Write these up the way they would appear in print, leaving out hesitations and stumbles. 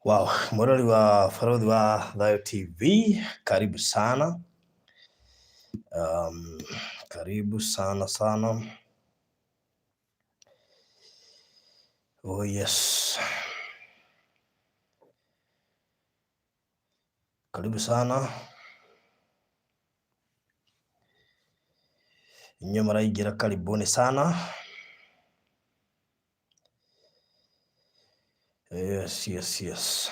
Wow, murori wa Farodhi wa Thayo TV, karibu sana. Karibu sana sana. Oh yes. Karibu sana. Inyo maraingira karibuni sana. Yes.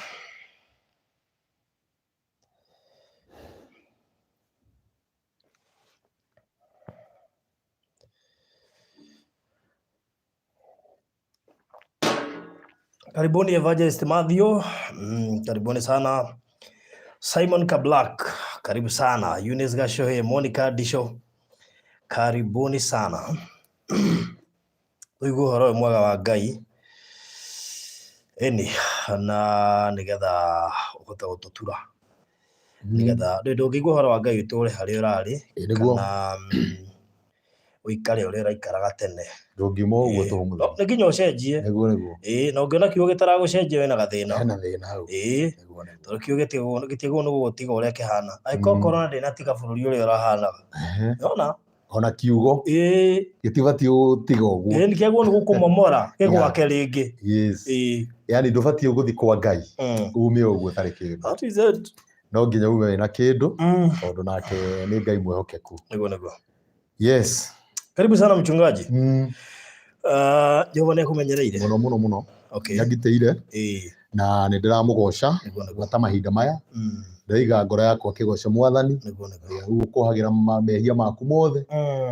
Karibuni Evangelist Mathio, karibuni sana. Simon Kablak, karibu sana. Eunice Gashohe, Monica Disho, karibuni sana. Uigu horo mwega wa Ngai. Eni na nigetha uhota gututura. Nigetha ndungigwa horo wa Ngai utore hari urari kana uikare uri raikaraga tene. Ndungimo uguo tuhumuza. Ni nginya ucenjie. Niguo. Na ungiona kiugo gitaragucenjia wena gathina. Hena thina hau. Tondu kiugo gitigo no gutiga uria kihana. Aiko korona ndina tiga bururi uria urahanaga. Yona ona kiugo gitibati utiga uguo. Ni kiaguo ni gukumomora gigwake ringi. Yes. Yani ndubati uguthi kwa Ngai. Ume uguo tari kindu. That is it. No nginya ume na kindu tondu nake ni Ngai mwehokeku. Niguo. Yes. Karibu sana mchungaji. Jehova ni akumenyereire muno. Okay. Nyagiteire na ni ndiramugoca gwata mahinda maya. Ndaiga ngoro yakwa kigoca Mwathani. Uguo kuhagira mehia maku mothe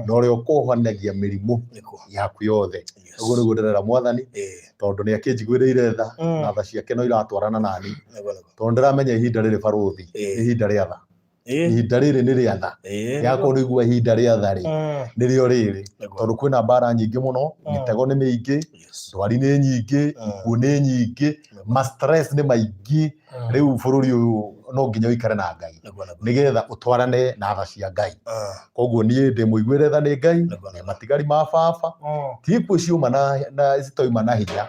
na uria ukuhanagia mirimu yaku yothe. Uguo niguo ndirera Mwathani tondu ni akinjiguiriire tha na tha ciake no iratwarana nani. Tondu ndiramenya ihinda riri Farothi ihinda ria tha. Ihinda riri ni ria tha. Yako rigua ihinda ria tha ri nirio riri tondu kwina mbara nyingi muno, mitego ni mingi, ndwari ni nyingi, ikuo ni nyingi, ma stress ni maingi. Riu bururi uyu no nginya uikare na Ngai nigetha utwarane na tha cia Ngai. Koguo nie ndi muiguire tha ni Ngai na matigari ma baba ti kuo ciuma na citoima na hinya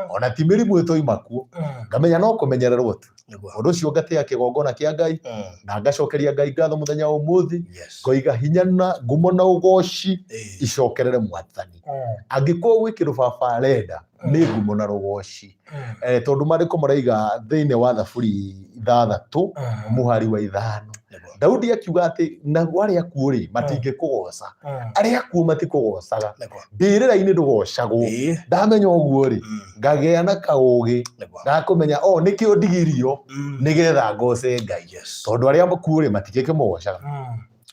ona ti mirimu itoima kuo. Ngamenya no kumenyererwo tu undu ucio ngatia kigongona kia Ngai na ngacokeria Ngai ngatho muthenya wa umuthi. Ngoiga hinya na ngumo na ugoci icokerere Mwathani. Angikorwo gwikiru baba arenda ni ngumo na rugoci tondu mariko maraiga thiini wa thaburi ithathatu muhari wa ithano. Daudi akiuga ati na wari akuo ri matingikugoca, ari akuo matikugocaga, mbirira-ini ndugocagwo. Ndamenya uguo ri ngagea na kaugi gakumenya nikio ndigirio nigetha ngoce Ngai tondu ari akuo ri matingikugocaga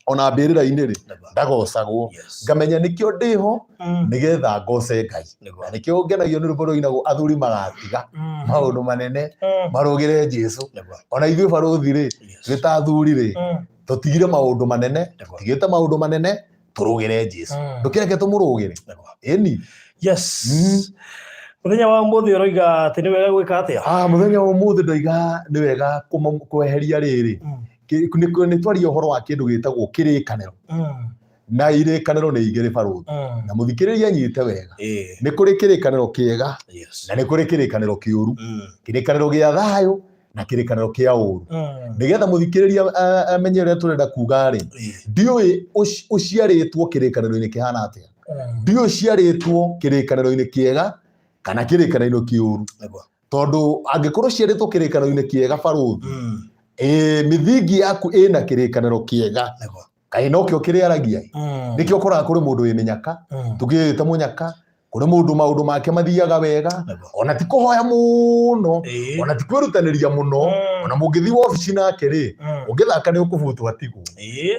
ona mbirira-ini ri ndagocagwo. Ngamenya nikio ndiho nigetha ngoce Ngai na nikio ngenagio ni rwimbo rwinagwo athuri magatiga maundu manene marugire Jesu. Ona ithuĩ Farothi ri twita athuri ri tutigire maundu manene, tigite maundu manene turugire Jesu. Ndukireke tumurugire. Eni. Yes. Muthenya wa umuthi uroiga ati ni wega gwika atia? Muthenya wa umuthi ndoiga ni wega kweheria riri. Ni twaria uhoro wa kindu gitagwo kirikaniro. Na irikaniro ni igiri Farothi na muthikiriria nyite wega. Ni kuri kirikaniro kiega na ni kuri kirikaniro kiuru. Kirikaniro gia thayo na kirikaniro kia uru. Nigetha muthikiriria amenye uria turenda kuga ri ndiui uciaritwo kirikaniro-ini kihana atia. Ndiui uciaritwo kirikaniro-ini kiega kana kirikaniro kiuru. Tondu angikorwo ciaritwo kirikaniro-ini kiega Farothi mithingi yaku ina kirikaniro kiega kai no kio kiriaragia nikio koraga kuri mundu wi minyaka tugite munyaka kuri mundu maundu make mathiaga wega ona ti kuhoya muno ona ti kwirutaniria muno ona mungithi ofici nake ri ungithaka ni ukubutwa tigu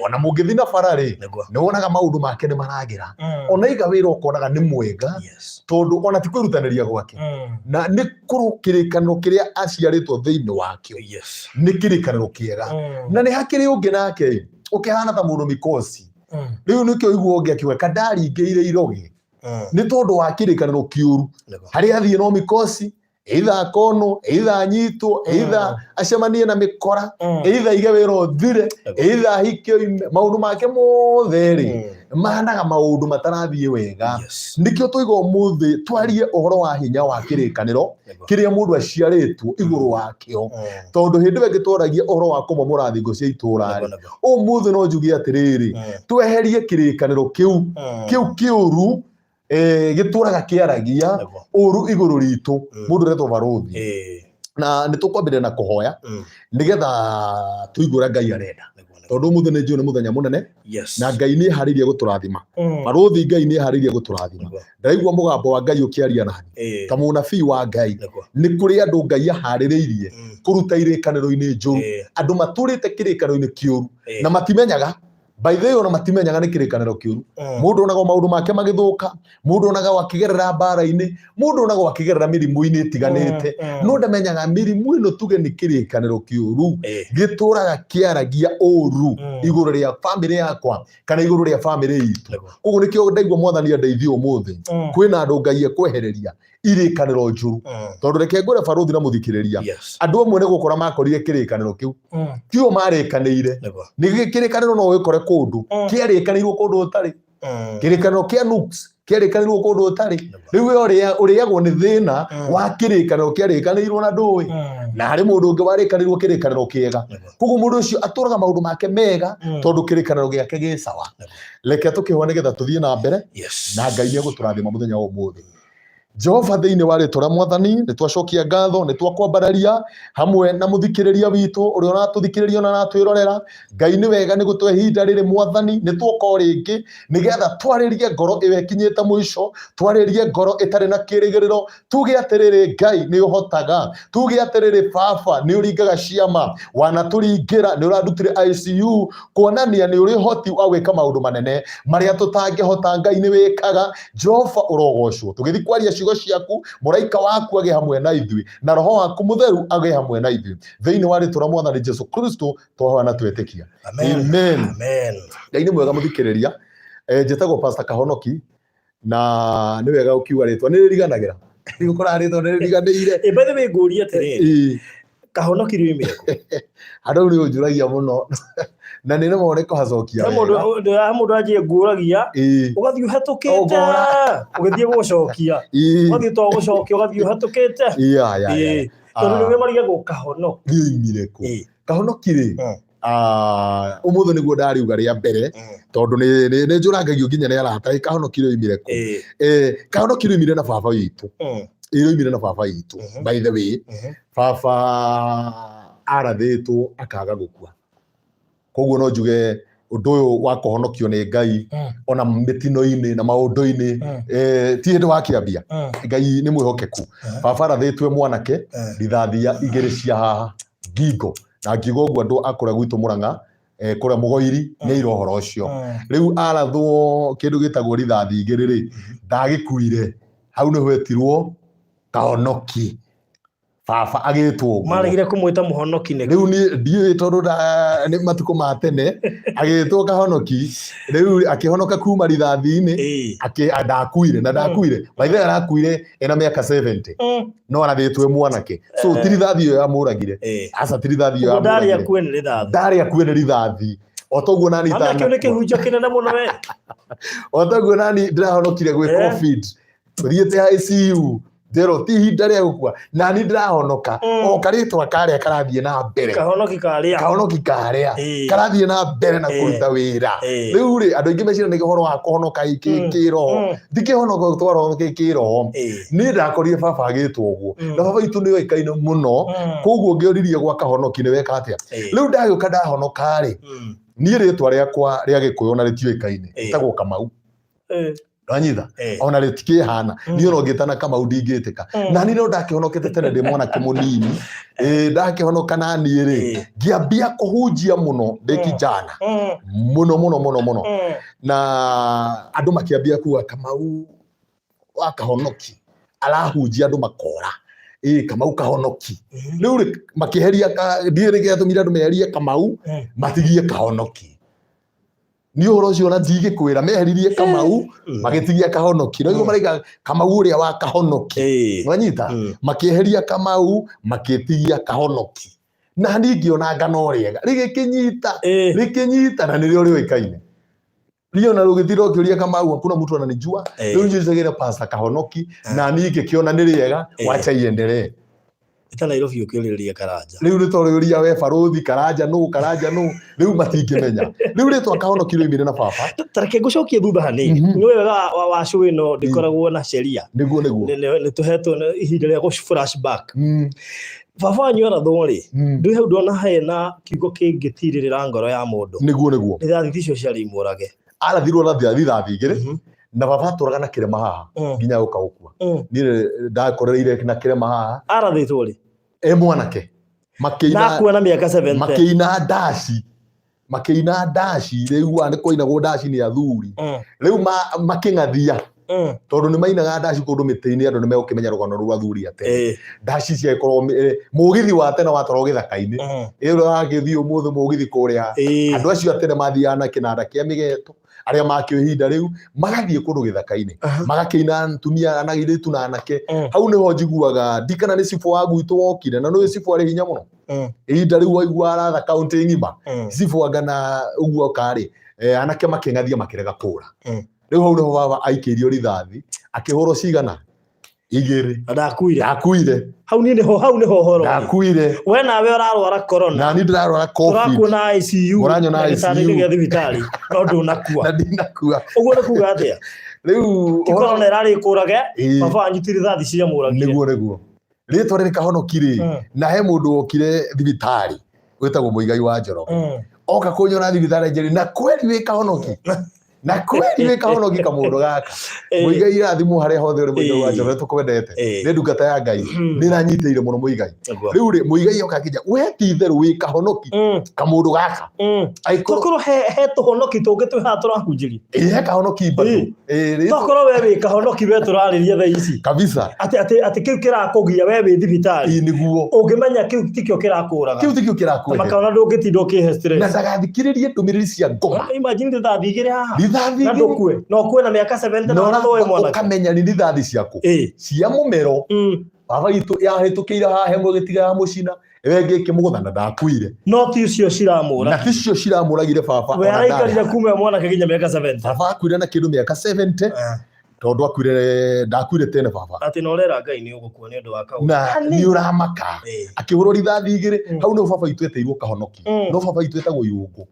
ona mungithi na bara ri ni wonaga maundu make ni maragira ona iga wira ukonaga ni mwega tondu ona ti kwirutaniria gwake na ni kurukirikaniro kiria aciaritwo thiini wakio ni kirikaniro kiega na ni hakiri ungi nake ukihana ta mundu mikosi riu nikio igwo ungi akiuga kandari ingiire irogi ni tondu wa kirikaniro kiuru hari athie no mikosi either akono, either anyitwo, either acemanie na mikora, either ige wĩra ũthire, either ahikio maũndũ make mothe rĩ mahanaga maũndũ matarathie wega. Nikio tũiga ũmũthĩ twarie ũhoro wa hinya wa kĩrĩkanĩro kĩrĩa mũndũ aciarĩtwo igũrũ wakĩo, tondũ hĩndĩ ĩyo ĩngĩ tworagia ũhoro wa kũmomora thingo cia itũra rĩ, ũmũthĩ no njuge atĩrĩrĩ, tweherie kĩrĩkanĩro kĩu kĩũru gĩtũraga kĩaragia ũru igũrũ ritũ mũndũ ũretwo Barothi. Na nĩtũkwambĩrĩria na kũhoya nĩgetha tũigũra Ngai arenda, tondũ ũmũthĩ nĩ njũĩ nĩ mũthenya mũnene na Ngai nĩ eharĩirie gũtũrathima. Barothi Ngai nĩ eharĩirie gũtũrathima. Ndaigua mũgambo wa Ngai ũkĩaria nani ta mũnabii wa Ngai. Nĩ kũrĩ andũ Ngai aharĩrĩirie kũruta irĩkanĩro-inĩ njũru, andũ matũrĩte kĩrĩkanĩro-inĩ kĩũru na matimenyaga. By the way, ona matimenyaga nĩ kĩrĩkanĩro kĩũru. Mũndũ onaga maũndũ make magĩthũka, mũndũ onaga akĩgerera mbara-inĩ, mũndũ onaga akĩgerera mĩrimũ-inĩ ĩtiganĩte, no ndamenyaga mĩrimũ ĩno tuge nĩ kĩrĩkanĩro kĩũru gĩtũraga kĩaragia ũru igũrũ rĩa bamĩrĩ yakwa kana igũrũ rĩa bamĩrĩ itũ. Ũguo nĩkĩo ndaigua Mwathani andeithie ũmũthĩ, kwĩna andũ Ngai ekwehereria irĩkanĩro njũru, tondũ reke ngwĩre Barothi na mũthikĩrĩria, andũ amwe nĩ gũkora makorire kĩrĩkanĩro kĩu kĩo marĩkanĩire. Nĩ kĩrĩkanĩro no wĩkore kũndũ kĩarĩkanĩirwo kũndũ ũtarĩ, kĩrĩkanĩro kĩa nuks kĩarĩkanĩirwo kũndũ ũtarĩ. Rĩu we ũrĩagwo nĩ thĩna wa kĩrĩkanĩro kĩarĩkanĩirwo na ndũĩ, na harĩ mũndũ ũngĩ warĩkanĩirwo kĩrĩkanĩro kĩega. Koguo mũndũ ũcio atũraga maũndũ make mega tondũ kĩrĩkanĩro gĩake gĩ sawa. Reke tũkĩhoya nĩgetha tũthiĩ na mbere na Ngai nĩegũtũrathima mũthenya wa ũmũthĩ. Jehova thĩinĩ wa rĩtwa rĩa Mwathani nĩtwacokia ngatho, nĩtwakwambararia hamwe na mũthikĩrĩria witũ ũrĩa ũratũthikĩrĩria na aratwĩrorera. Ngai nĩ wega nĩ gũtũhe ihinda rĩrĩ Mwathani, nĩtwoka rĩngĩ nĩgetha twarĩrie ngoro ĩyo ĩkinyĩte mũico, twarĩrie ngoro ĩtarĩ na kĩrĩgĩrĩro, tuge atĩrĩrĩ Ngai nĩ ũhotaga, tuge atĩrĩrĩ Baba nĩ ũringaga ciama, wanatũringĩra nĩ ũrandutire ICU kuonania nĩ ũrĩ ũhoti wa gwĩka maũndũ manene marĩa tũtangĩhota. Ngai nĩ wĩkaga. Jehova ũrogocwo. Tũgĩthiĩ kwaria ciugo ciaku, mũraika waku agĩ hamwe na ithuĩ na roho waku mũtheru agĩ hamwe na ithuĩ, thĩinĩ wa rĩtwa rĩa Mwathani Jesu Kristo twahoya na twĩtĩkia, amen. Ngai nĩ mwega mũthikĩrĩria. Njĩtagwo Pastor Kahonoki na nĩ wega ũkiuga rĩtwa nĩ rĩriganagĩra, nĩgũkora rĩtwa nĩ rĩriganĩire. By the way, ngũria atĩrĩrĩ, Kahonoki riumire kũ? Andũ nĩ ũnjũragia mũno na nĩ nĩmone kũhacokia wega. Mũndũ anjie ngũragia ũgathiĩ ũhetũkĩte ũgĩthiĩ gũcokia, ũgathiĩ to gũcokia ũgathiĩ ũhetũkĩte. Tondũ nĩwe marigagwo Kahonoki riumire kũ? Kahonoki rĩ, ũmũthĩ nĩguo ndariuga rĩa mbere tondũ nĩ njũrangagio nginya nĩ arata. Kahonoki riumire kũ? Kahonoki riumire na baba witũ, riumire na baba witũ. By the way, baba arathĩtwo akaga gũkua. Koguo no njuge ũndũ ũyũ wa kũhonokio nĩ Ngai ona mĩtino-inĩ na maũndũ-inĩ ti hĩndĩ wa kĩambia. Ngai nĩ mwĩhokeku. Baba arathĩtwe mwanake rithathia igĩrĩ cia haha ngingo, na ngiuga ũguo andũ akũrĩa gwitũ Mũrang'a kũrĩa Mũgoiri nĩ ira ũhoro ũcio. Rĩu arathwo kĩndũ gĩtagwo rithathi igĩrĩ rĩ, ndagĩkuire. Hau nĩho etirwo Kahonoki. Baba agĩtwo maregire kũmwĩta mũhonoki nĩ rĩu nĩ ndiũĩ tondũ nĩ matukũ ma tene agĩtwo Kahonoki. Rĩu akĩhonoka kuma rithathi-inĩ ndakuire na ndakuire maithe arakuire ena mĩaka 70 no arathĩtwo mwanake. So ti rithathi ĩyo yamũragire, aca ti rithathi ĩyo yamũragire, ndarĩ akuĩ nĩ rithathi. Otoguo nani tana kĩo nĩ kĩhunjio kĩnene mũno we. Otoguo nani ndĩrahonokire gwĩ COVID, thiĩte ICU ndero ti ihinda rĩa gũkua, na ni ndĩrahonoka. O karĩtwa karĩa karathiĩ na mbere, Kahonoki karĩa karathiĩ na mbere na kũruta wĩra. Rĩu rĩ andũ aingĩ meciria nĩ ũhoro wa kũhonoka kĩroho, ndikĩhonoka twaro kĩroho. Niĩ ndakorire baba agĩtwo ũguo na baba itũ nĩ oĩkaine mũno, koguo ngĩoririe gwa Kahonoki nĩ weka atĩa. Rĩu ndagĩũka ndahonoka rĩ, niĩ rĩtwa rĩakwa rĩa Gĩkũyũ na rĩtiũĩkaine, rĩtagwo Kamau. Wanyitha ona rĩtikĩhana, niĩ ona ũngĩtana Kamau ndingĩtĩka. Na niĩ no ndakĩhonokete tene ndĩ mwanake mũnini, ndakĩhonoka na niĩ rĩ ngĩambia kũhunjia mũno ndĩ kijana mũno, na andũ makĩambia kuga Kamau wa Kahonoki arahunjia andũ makora. Kamau Kahonoki. Rĩu rĩ makĩheria ndiĩ rĩgĩatũmire andũ meherie Kamau matigie Kahonoki. ni uhoro ucio na ndigĩkwĩra meheririe Kamau magĩtigia Kahonoki no maraiga Kamau ũrĩa wa Kahonoki wanyita makĩeheria Kamau magĩtigia Kahonoki na ningĩona ngano rĩega rĩkĩnyita na nĩrĩo rĩoĩkaine Rio na rugitiro kiuria Kamau hakuna mtu ananijua leo njizegera pasta Kahonoki na ningĩkĩona nĩ rĩega wacha iendelee ita Nairobi ukĩũrĩria Karanja rĩu nĩ tũrĩũria we Barothi Karanja no rĩu matingĩmenya rĩu rĩtwa Kahonoki rĩoimire na baba tareke ngũcokie thutha hanini nĩ wega wa show ĩno ndĩkoragwo na sheria nĩguo nĩ tũhetwo ihinda rĩa gũ flashback baba wanyu arathorĩ ndĩ hau ndona hena kiugo kĩngĩtirĩrĩra ngoro ya mũndũ nĩguo ithathi icio ciarĩ imũrage arathirwo na thiathi igĩrĩ na baba tũraga na kĩrema haha nginya gũka gũkua niĩ ndakorereire na kĩrema haha arathĩtwo rĩ mwanake na kuona mĩaka 70 makĩina ndaci rĩu nĩ kũinagwo ndaci nĩ athuri rĩu makĩng'athia tondũ nĩ mainaga ndaci kũndũ mĩtĩ-inĩ andũ nĩ megũkĩmenya rũgano rwa athuri ate ndaci ciakorwo mũgithi wa tene watwarwo gĩthaka-inĩ ĩyo wagĩthiĩ ũmũthĩ mũgithi kũrĩa andũ acio atene mathiaga na kĩnanda kĩa mĩgeto arĩa makĩo ihinda rĩu magathiĩ kũndũ gĩthaka-inĩ magakĩina atumia na airĩtu na anake hau nĩho njiguaga ndikana nĩ cibũ wa gwitũ wokire na nĩ cibũ arĩ hinya mũno ihinda rĩu waigua aratha kaũntĩ ng'ima cibũ anga na ũguo karĩ anake makĩng'athia makĩrega kũra rĩu hau nĩho baba aikĩirio rithathi akĩhũrwo cigana 2 ndakuire hau nĩho horo ndakuire we nawe ũrarwara corona na niĩ ndĩrarwara covid tũrakuona ICU ũranyona ICU gĩa thibitarĩ no ndũnakua na ndinakua ũguo nĩ kuga atĩa rĩu corona ĩrarĩ kũrage baba wanyu ti rithathi ciamũragire nĩguo rĩtwa rĩrĩ Kahonoki rĩ na he mũndũ wokire thibitarĩ wĩtagwo Mũigai wa Njoroge oka kũnyona thibitarĩ njĩrĩ na kweli wĩ Kahonoki na kweli wĩ Kahonoki kamũndũ gaka Mũigai irathimwo harĩa hothe ũrĩ Mũigai wa Njoroge tũkwendete nĩ ndungata ya Ngai nĩranyitĩire mũno Mũigai rĩu rĩ Mũigai oka akĩnja we ti itherũ wĩ Kahonoki kamũndũ gaka tũkorwo he tũhonoki tũngĩ twĩ haha tũrahunjĩria he Kahonoki bado tũkorwo we wĩ Kahonoki we tũrarĩria thaa ici kabisa atĩ kĩu kĩrakũgia we wĩ thibitarĩ nĩguo ũngĩmenya kĩu tikĩo kĩrakũraga makana ndũngĩtinda ũkĩhe stress na ndagathikĩrĩrie ndũmĩrĩri cia ngoma imagine rithathi igĩrĩ haha na ndũkue no kwena mĩaka 70 na ũrathoe mwana ũkamenya nĩ rithathi ciaku cia mũmero baba itu yahĩtũkĩire haha hemwe gĩtiga mũcina wenge kĩmũgũtha na ndakuire no ti cio ciramũra na ti cio ciramũragire baba we araikarire kuma mwana kinya mĩaka 70 baba akuire na kĩndũ mĩaka 70 tondũ ndakuire tene baba atĩ no rera Ngai nĩ ũgũkua nĩ ũndũ wa kaũndũ na nĩ ũramaka akĩhũrwo rithathi igĩrĩ hau nĩ baba itũ eteirwo Kahonoki no baba itũ etagwo Yũngũ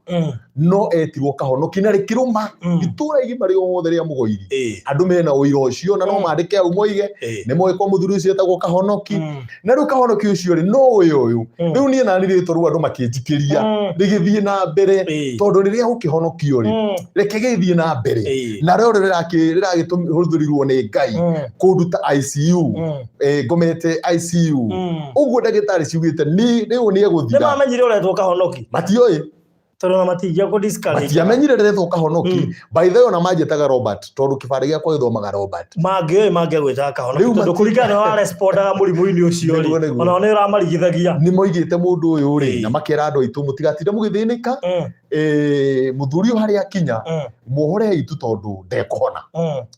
no etirwo Kahonoki na rĩkĩrũma itũra igima rĩothe rĩa Mũgoiri andũ mena ũira ũcio na no mandĩke hau moige nĩ moĩ kwa mũthuri ũcio etagwo Kahonoki na rĩu Kahonoki ũcio rĩ no ũyũ rĩu niĩ nani rĩtwa rĩu andũ makĩnjikĩria rĩgĩthiĩ na mbere tondũ rĩrĩa gũkĩhonokio rĩ reke gĩthiĩ na mbere na rĩo rĩragĩtũmĩrwo nĩ Ngai kũndũ ta ICU ngomete ICU ũguo ndagĩtarĩ ciugĩte rĩu nĩ egũthira nĩ mamenyire ũretwo Kahonoki matiũĩ tondũ na matingia kũ discourage matiamenyire rĩretwo Kahonoki by the way ona manjĩtaga Robert tondũ kĩbarĩ gĩakwa gĩthomaga Robert mangĩgwĩtaga Kahonoki tondũ kũringana na respondaga mũrimũ-inĩ ũcio rĩ ona nĩ ũramarigithagia nĩ moigĩte mũndũ ũyũ rĩ na makera andũ aitũ mũtigatinde mũgĩthĩnĩka mũthuri ũyũ harĩa akinya muohore itu tondũ ndekũhona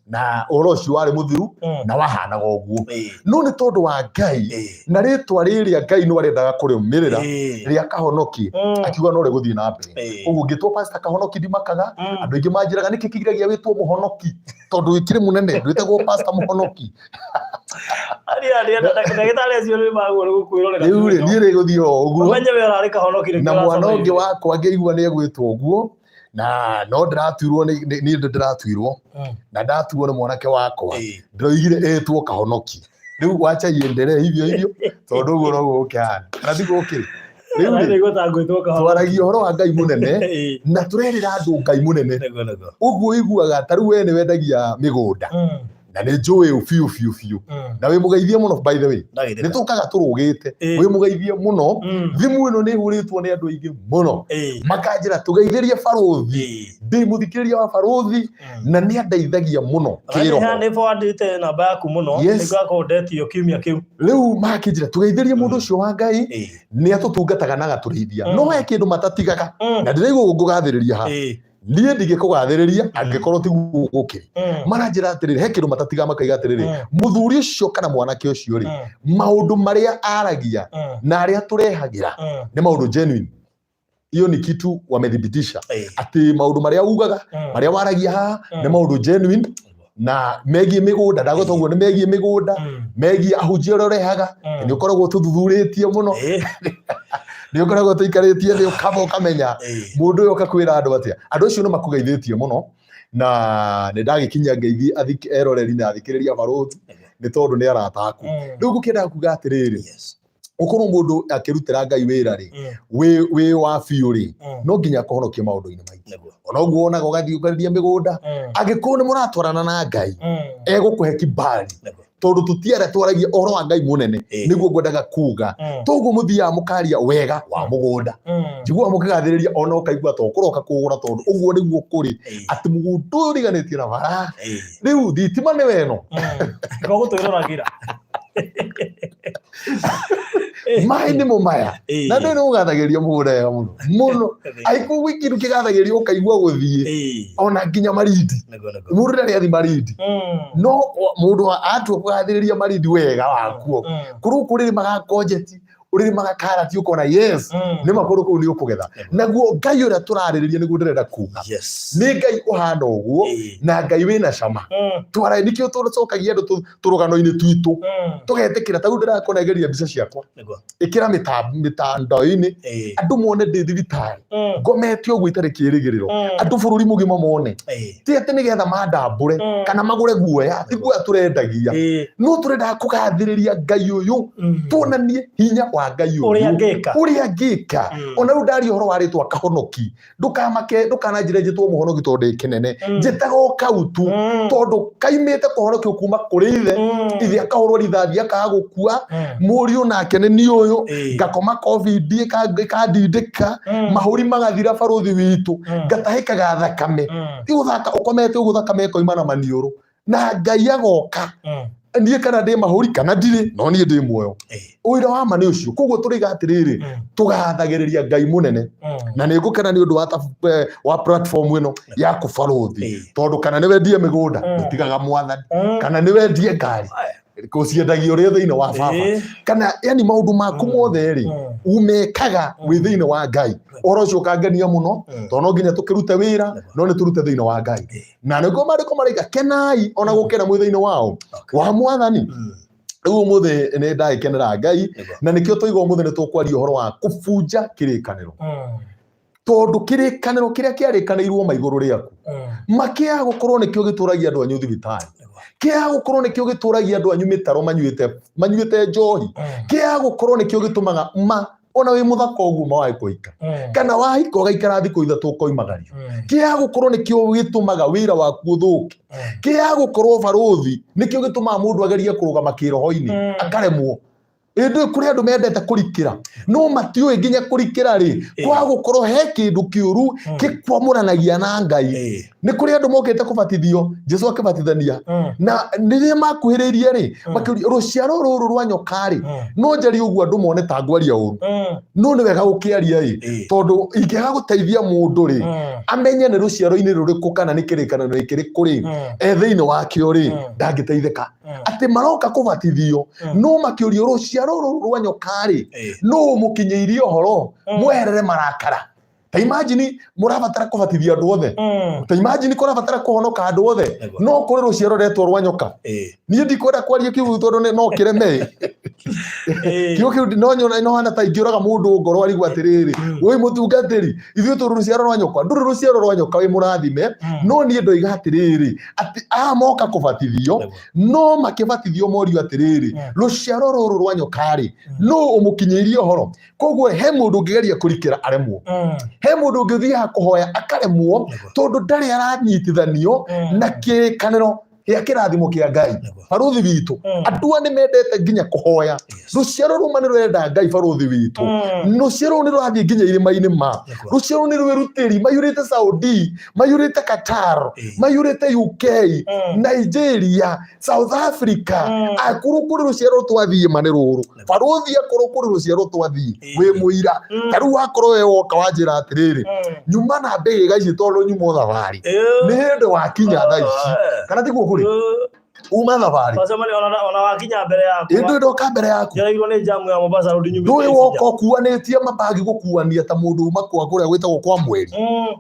na ũhoro ũcio warĩ mũthiru na wahanaga ũguo no nĩ tondũ wa Ngai na rĩtwa rĩrĩa Ngai no arendaga kũrĩũmĩrĩra rĩa Kahonoki akiuga no rĩgũthiĩ na mbere ũguo ngĩtwo pastor Kahonoki ndimakaga andũ aingĩ manjĩraga nĩkĩ kĩgiragia wĩtwo Mũhonoki tondũ wĩkire mũnene ndwĩtagwo pastor Mũhonoki ndagĩtarĩ acio nĩ magũrũ gũkwĩrorera rĩu rĩ niĩ rĩgũthiĩ o ũguo ũmenye we ũrarĩ Kahonoki na mwana ũngĩ wakwa ngĩigua nĩ egwĩtwo ũguo na no ndĩratuirwo niĩ ndĩratuirwo na ndatuirwo nĩ mwanake wakwa ndĩroigire etwo Kahonoki rĩu wacha iendelee hivyo tondũ ũguo noguo gũkĩhana na thikũ ũkĩrĩ twaragia ũhoro wa Ngai mũnene na tũrerĩra andũ Ngai mũnene ũguo iguaga ta rĩu we nĩ wendagia mĩgũnda na nĩ njũĩ biũ na wĩ mũgeithie mũno by the way nĩ tũkaga tũrũgĩte wĩ mũgeithie mũno thimũ ĩno nĩ ĩhũrĩtwo nĩ andũ aingĩ mũno makanjĩra tũgeithĩrie Barothi ndĩ mũthikĩrĩria wa Barothi na nĩ andeithagia mũno kĩroho nĩ bwandĩte namba yaku mũno nĩngwakorwo ndetio kiumia kĩu rĩu makĩnjĩra tũgeithĩrie mũndũ ũcio wa Ngai nĩ atũtungataga na agatũrĩithia no he kĩndũ matatigaga na ndĩraigua ngũgathĩrĩria ha niĩ ndingĩkũgathĩrĩria angĩkorwo tiguo gũkĩrĩ. Maranjĩra atĩrĩrĩ, he kĩndũ matatiga makaiga atĩrĩrĩ, mũthuri ũcio kana mwanake ũcio rĩ, maũndũ marĩa aragia na arĩa tũrehagĩra nĩ maũndũ genuine. Hiyo ni kitu wamethibitisha ati maundu maria ugaga maria waragia haha ni maundu genuine na megie migunda ndagota uguo ni megie migunda megie ahunjia uria urehaga ni ukoragwo tuthuthuritie muno ni ukoragwo tuikaritie ni ukaba ukamenya mundu uyu akakwira andu atia andu acio no makugeithĩtie muno na ni ndagikinya ngeithi eroreri na athikiriria Barothi ni tondu ni arata aku riu ngukenda kuga atiriri ukorwo mundu akirutira Ngai wira ri wi wa biũ ri no nginya kuhonokia maundu-ini maingĩ ona uguo onaga ugathii ukariria migunda angikorwo ni muratwarana na Ngai egukuhe kibali tondu tutiara twaragia ohoro wa Ngai munene niguo ngwendaga kuga toguo muthia mukaria wega wa mugunda njigua mukigathĩrĩria ona ukaigua to kuroka kugura tondu uguo niguo kuri ati mugunda uriganitie na bara riu thitima ni weno gogutwĩroragira mai nĩ mumaya na ndĩ nĩ ũgathagĩrio mũgũnda wega mũno aiku wikiru kĩgathagĩrio ũkaigua gũthiĩ ona nginya Marindi mũndũ ndarĩ athi Marindi no mũndũ atua kũgathĩrĩria Marindi wega wakuo kũrũ kũrĩ magakonjeti uriri magakarati ukona yes nĩ makũrũ kũu nĩ ũkũgetha naguo Ngai ũrĩa tũrarĩrĩria nĩguo ndĩrenda kuga nĩ Ngai ũhana ũguo na Ngai wĩna cama twara nikĩo tũcokagia andũ tũrũgano-inĩ twitũ tũgetĩkĩra ta rĩu ndĩrakonegeria mbica ciakwa ĩkĩra mĩtandao-inĩ andũ mone ndĩ thibitarĩ ngometio ũguo itarĩ kĩĩrĩgĩrĩro andũ bũrũri mũgima mone ti atĩ nĩgetha mandambũre kana magũre guoya tiguo tũrendagia no tũrenda kũgathĩrĩria Ngai ũyũ tuonanie hinya wa Ngai uria ngika ona ru ndari horo waritwa kahonoki ndukamake ndukananjire njitwo muhonoki tondu kinene njitago kautu tondu kaimite kuhonokio kuma kuri ithe akahorwo rithathi akagukua muriu nake ni uyu ngakoma covid ikandindika mahuri magathira Barothi witu ngatahikaga thakame iguthaka ukomete uguthakame koimana maniuru na Ngai agoka niĩ kana ndĩ mahuri kana ndirĩ no niĩ ndĩ muoyo ũira wa ma nĩ ũcio koguo tũrĩga atĩrĩrĩ tũgathagĩrĩria Ngai mũnene na nĩ ngũkena nĩ ũndũ wa platform ĩno ya Barothi tondũ kana nĩ wendie mĩgũnda ũtigaga Mwathani kana nĩ wendie ngari kuciendagia ũrĩ thĩinĩ wa baba kana yani maũndũ maku mothe rĩ umekaga wĩ thĩinĩ wa Ngai ũhoro ũcio ũkangenia mũno tondũ no nginya tũkĩrute wĩra no nĩ tũrute thĩinĩ wa Ngai na nĩguo marĩko maraiga kenai ona gũkena mwĩ thĩinĩ wao wa Mwathani rĩu ũmũthĩ nĩ ndagĩkenera Ngai na nĩkĩo tũiga ũmũthĩ nĩ tũkwaria ũhoro wa kũbunja kĩrĩkanĩro tondu kĩrĩkanĩro kĩrĩa kĩarĩkanĩirwo maigũrũ rĩaku makĩaga gũkorwo nĩkĩo gĩtũragia andũ anyu thibitarĩ kĩaga gũkorwo nĩkĩo gĩtũragia andũ anyu mĩtaro manyuĩte njohi kĩaga gũkorwo nĩkĩo gĩtũmaga ona wĩ mũthaka ũguo mawage kũhika kana wahika ũgaikara thikũ ithatũ ũkoimagario kĩaga gũkorwo nĩkĩo gĩtũmaga wĩra waku ũthũke kĩaga gũkorwo Barothi nĩkĩo gĩtũmaga mũndũ agerie kũrũgama kĩroho-inĩ akaremwo ĩndĩ kũrĩ andũ mendete kũrikĩra no matiũĩ nginya kũrikĩra rĩ kwaga gũkorwo he kĩndũ kĩũru gĩkwamũranagia na Ngai nĩ kũrĩ andũ mokĩte kũbatithio Jesũ akĩbatithania na rĩrĩa makuhĩrĩirie rĩ makĩũria rũciaro rũrũ rwa nyoka rĩ no njarie ũguo andũ mone ta ngwaria ũru no nĩ wega gũkĩaria rĩ tondũ ingĩaga gũteithia mũndũ rĩ amenye nĩ rũciaro-inĩ rũrĩkũ kana nĩ kĩrĩkanĩro kĩrĩkũ rĩ thĩinĩ wakĩo rĩ ndangĩteithĩka atĩ maroka kũbatithio no makĩũria rũciaro rũrũ rwa nyoka rĩ no mũkinyĩirie ũhoro mwerere marakara ta imagine mũrabatara kũbatithia andũ othe ta imagine kũrabatara kũhonoka andũ othe no kũrĩ rũciaro retwo rwa nyoka niĩ ndikwenda kwaria kiugo tondũ no kĩreme kiugo kĩu no nyona no hana ta ingĩũraga mũndũ ngoro arigwo atĩrĩrĩ wĩ mũtungatĩri ithuĩ tũrĩ rũciaro rwa nyoka ndũrĩ rũciaro rwa nyoka wĩ mũrathime no niĩ ndoiga atĩrĩrĩ atĩ moka kũbatithio no makĩbatithio morio atĩrĩrĩ rũciaro rũrũ rwa nyoka rĩ no ũmũkinyĩirie ũhoro koguo he mũndũ ũngĩgeria kũrikĩra aremwo he mũndũ ũngĩthiaga kũhoya akaremwo tondũ ndarĩ aranyitithanio na kĩrĩkanĩro gĩa kĩrathimo kĩa Ngai baruthi witũ andũ nĩ mendete nginya kũhoya rũciaro rũma nĩ rwenda Ngai baruthi witũ rũciaro nĩ rũrathiĩ nginya irĩma-inĩ ma rũciaro nĩ rwĩrutĩri maiyũrĩte Saudi maiyũrĩte Qatar maiyũrĩte UK Nigeria South Africa akũrũ kũrĩ rũciaro twathiĩ manĩ rũrũ baruthi akũrũ kũrĩ rũciaro twathiĩ wĩ mũira tarĩu wakorwo we woka wanjĩra atĩrĩrĩ nyuma na mbĩgĩga ici tondũ nyuma thabarĩ nĩ hĩndĩ wakinya thaa ici kana tiguo kũrĩ uma thabarĩ ona wakinya mbere yaku ĩndũ ndoka mbere yaku ngereirwo nĩ jamu ya Mombasa road nyumĩte ndũĩ woka ũkuanĩtie mabagi gũkuania ta mũndũ uma kwa kũrĩa gwĩtagwo kwa mweri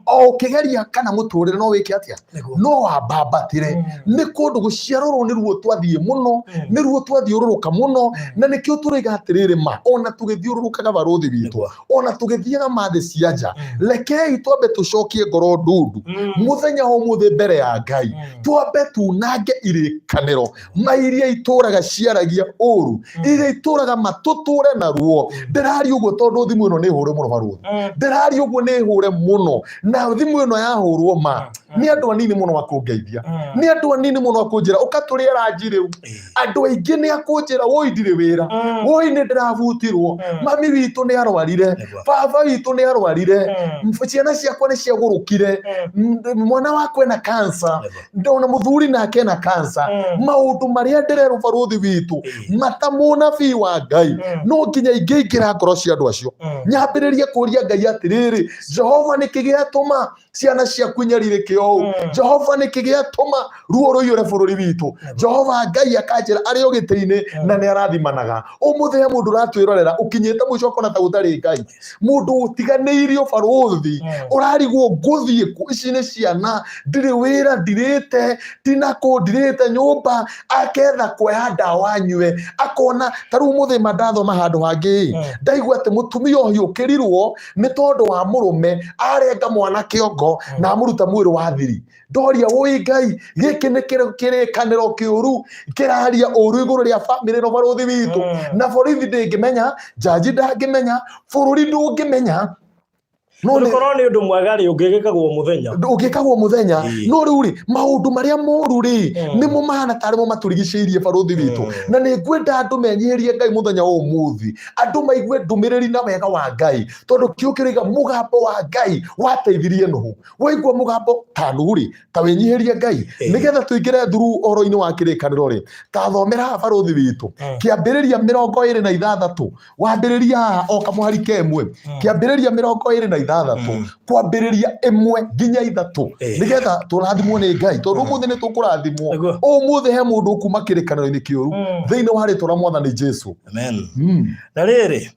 o ũkĩgeria kana mũtũrĩre no wĩke atĩa no wambambatĩre nĩ kũndũ gũciaro rũrũ nĩruo twathiĩ mũno nĩruo twathiũrũrũka mũno na nĩkĩo tũrĩga atĩrĩrĩ ma ona tũgĩthiũrũrũkaga baruthi witũ ona tũgĩthiaga mathĩ cia nja rekei twambe tũcokie ngoro ndundu mũthenya ũmũthĩ mbere ya Ngai twambe tunange irĩkanĩro ma iria itũraga ciaragia ũru iria itũraga matũtũre naruo ndĩrari ũguo tondũ thimũ ĩno nĩ hũre mũno baruthi ndĩrari ũguo nĩ hũre mũno na thimũ ĩno yahũrwo ma nĩ andũ anini mũno akũngeithia nĩ andũ anini mũno akũnjĩra ũkatũrĩa ranji rĩu andũ aingĩ nĩ akũnjĩra woi ndirĩ wĩra woi nĩ ndĩrabutirwo mami witũ nĩ arwarire baba witũ nĩ arwarire ciana ciakwa nĩ ciagũrũkire mwana wakwa ena cancer ndona mũthuri nake ena cancer maũndũ marĩa ndĩrerwo baruthi witũ mata mũnabii wa Ngai no nginya ingĩingĩra ngoro cia andũ acio nyambĩrĩrie kũria Ngai atĩrĩrĩ Jehova nĩkĩ gĩatũma ciana ciaku nyarirĩke ũũ Jehova nĩkĩ gĩatũma ruo rũiyũre bũrũri witũ Jehova Ngai akanjĩra arĩ o gĩtĩ-inĩ na nĩ arathimanaga ũmũthĩ he mũndũ ũratwĩrorera ũkinyĩte mũico ũkona ta gũtarĩ Ngai mũndũ ũtiganĩirio baruthi ũrarigwo ngũthiĩ kũ ici nĩ ciana ndirĩ wĩra ndirĩte tinakũ ndirĩte nyũmba aketha kuoya ndawa nyue akona tarĩu mũthĩ mandathoma handũ hangĩ ndaigua atĩ mũtumia ũyũ ũkĩrirwo nĩ tondũ wa mũrũme arenga mwana kĩongo na amũruta mwĩrĩ wa thiri ndoria woi Ngai gĩkĩ nĩ kĩrĩkanĩro kĩũru kĩraria ũru igũrũ rĩa bamĩrĩ no baruthi witũ na borithi ndĩngĩmenya jaji ndangĩmenya bũrũri ndũngĩmenya no nĩ ũndũ mwega rĩ ũngĩkagwo mũthenya no rĩu rĩ maũndũ marĩa moru rĩ nĩmo mahana tarĩmo matũrigicĩirie baruthi witũ na nĩ ngwenda andũ menyihĩrie Ngai mũthenya wa ũmũthĩ andũ maigue ndũmĩrĩri na wega wa Ngai tondũ kĩo kĩrĩga mũgambo wa Ngai wateithirie nũũ waigua mũgambo ta nũũ rĩ ta wĩnyihĩrie Ngai nĩgetha tũingĩre through ũhoro-inĩ wa kĩrĩkanĩro rĩ ta thomera baruthi witũ kĩambĩrĩria 26 wambĩrĩria haha o kamũhari kemwe kĩambĩrĩria 26 kwambĩrĩria 1 nginya 3 nĩgetha tũrathimwo nĩ Ngai tondũ ũmũthĩ nĩ tũkũrathimwo ũmũthĩ he mũndũ kuma kĩrĩkanĩro-inĩ kĩũru thĩinĩ wa rĩtwa rĩa Mwathani Jesũ amen na rĩrĩ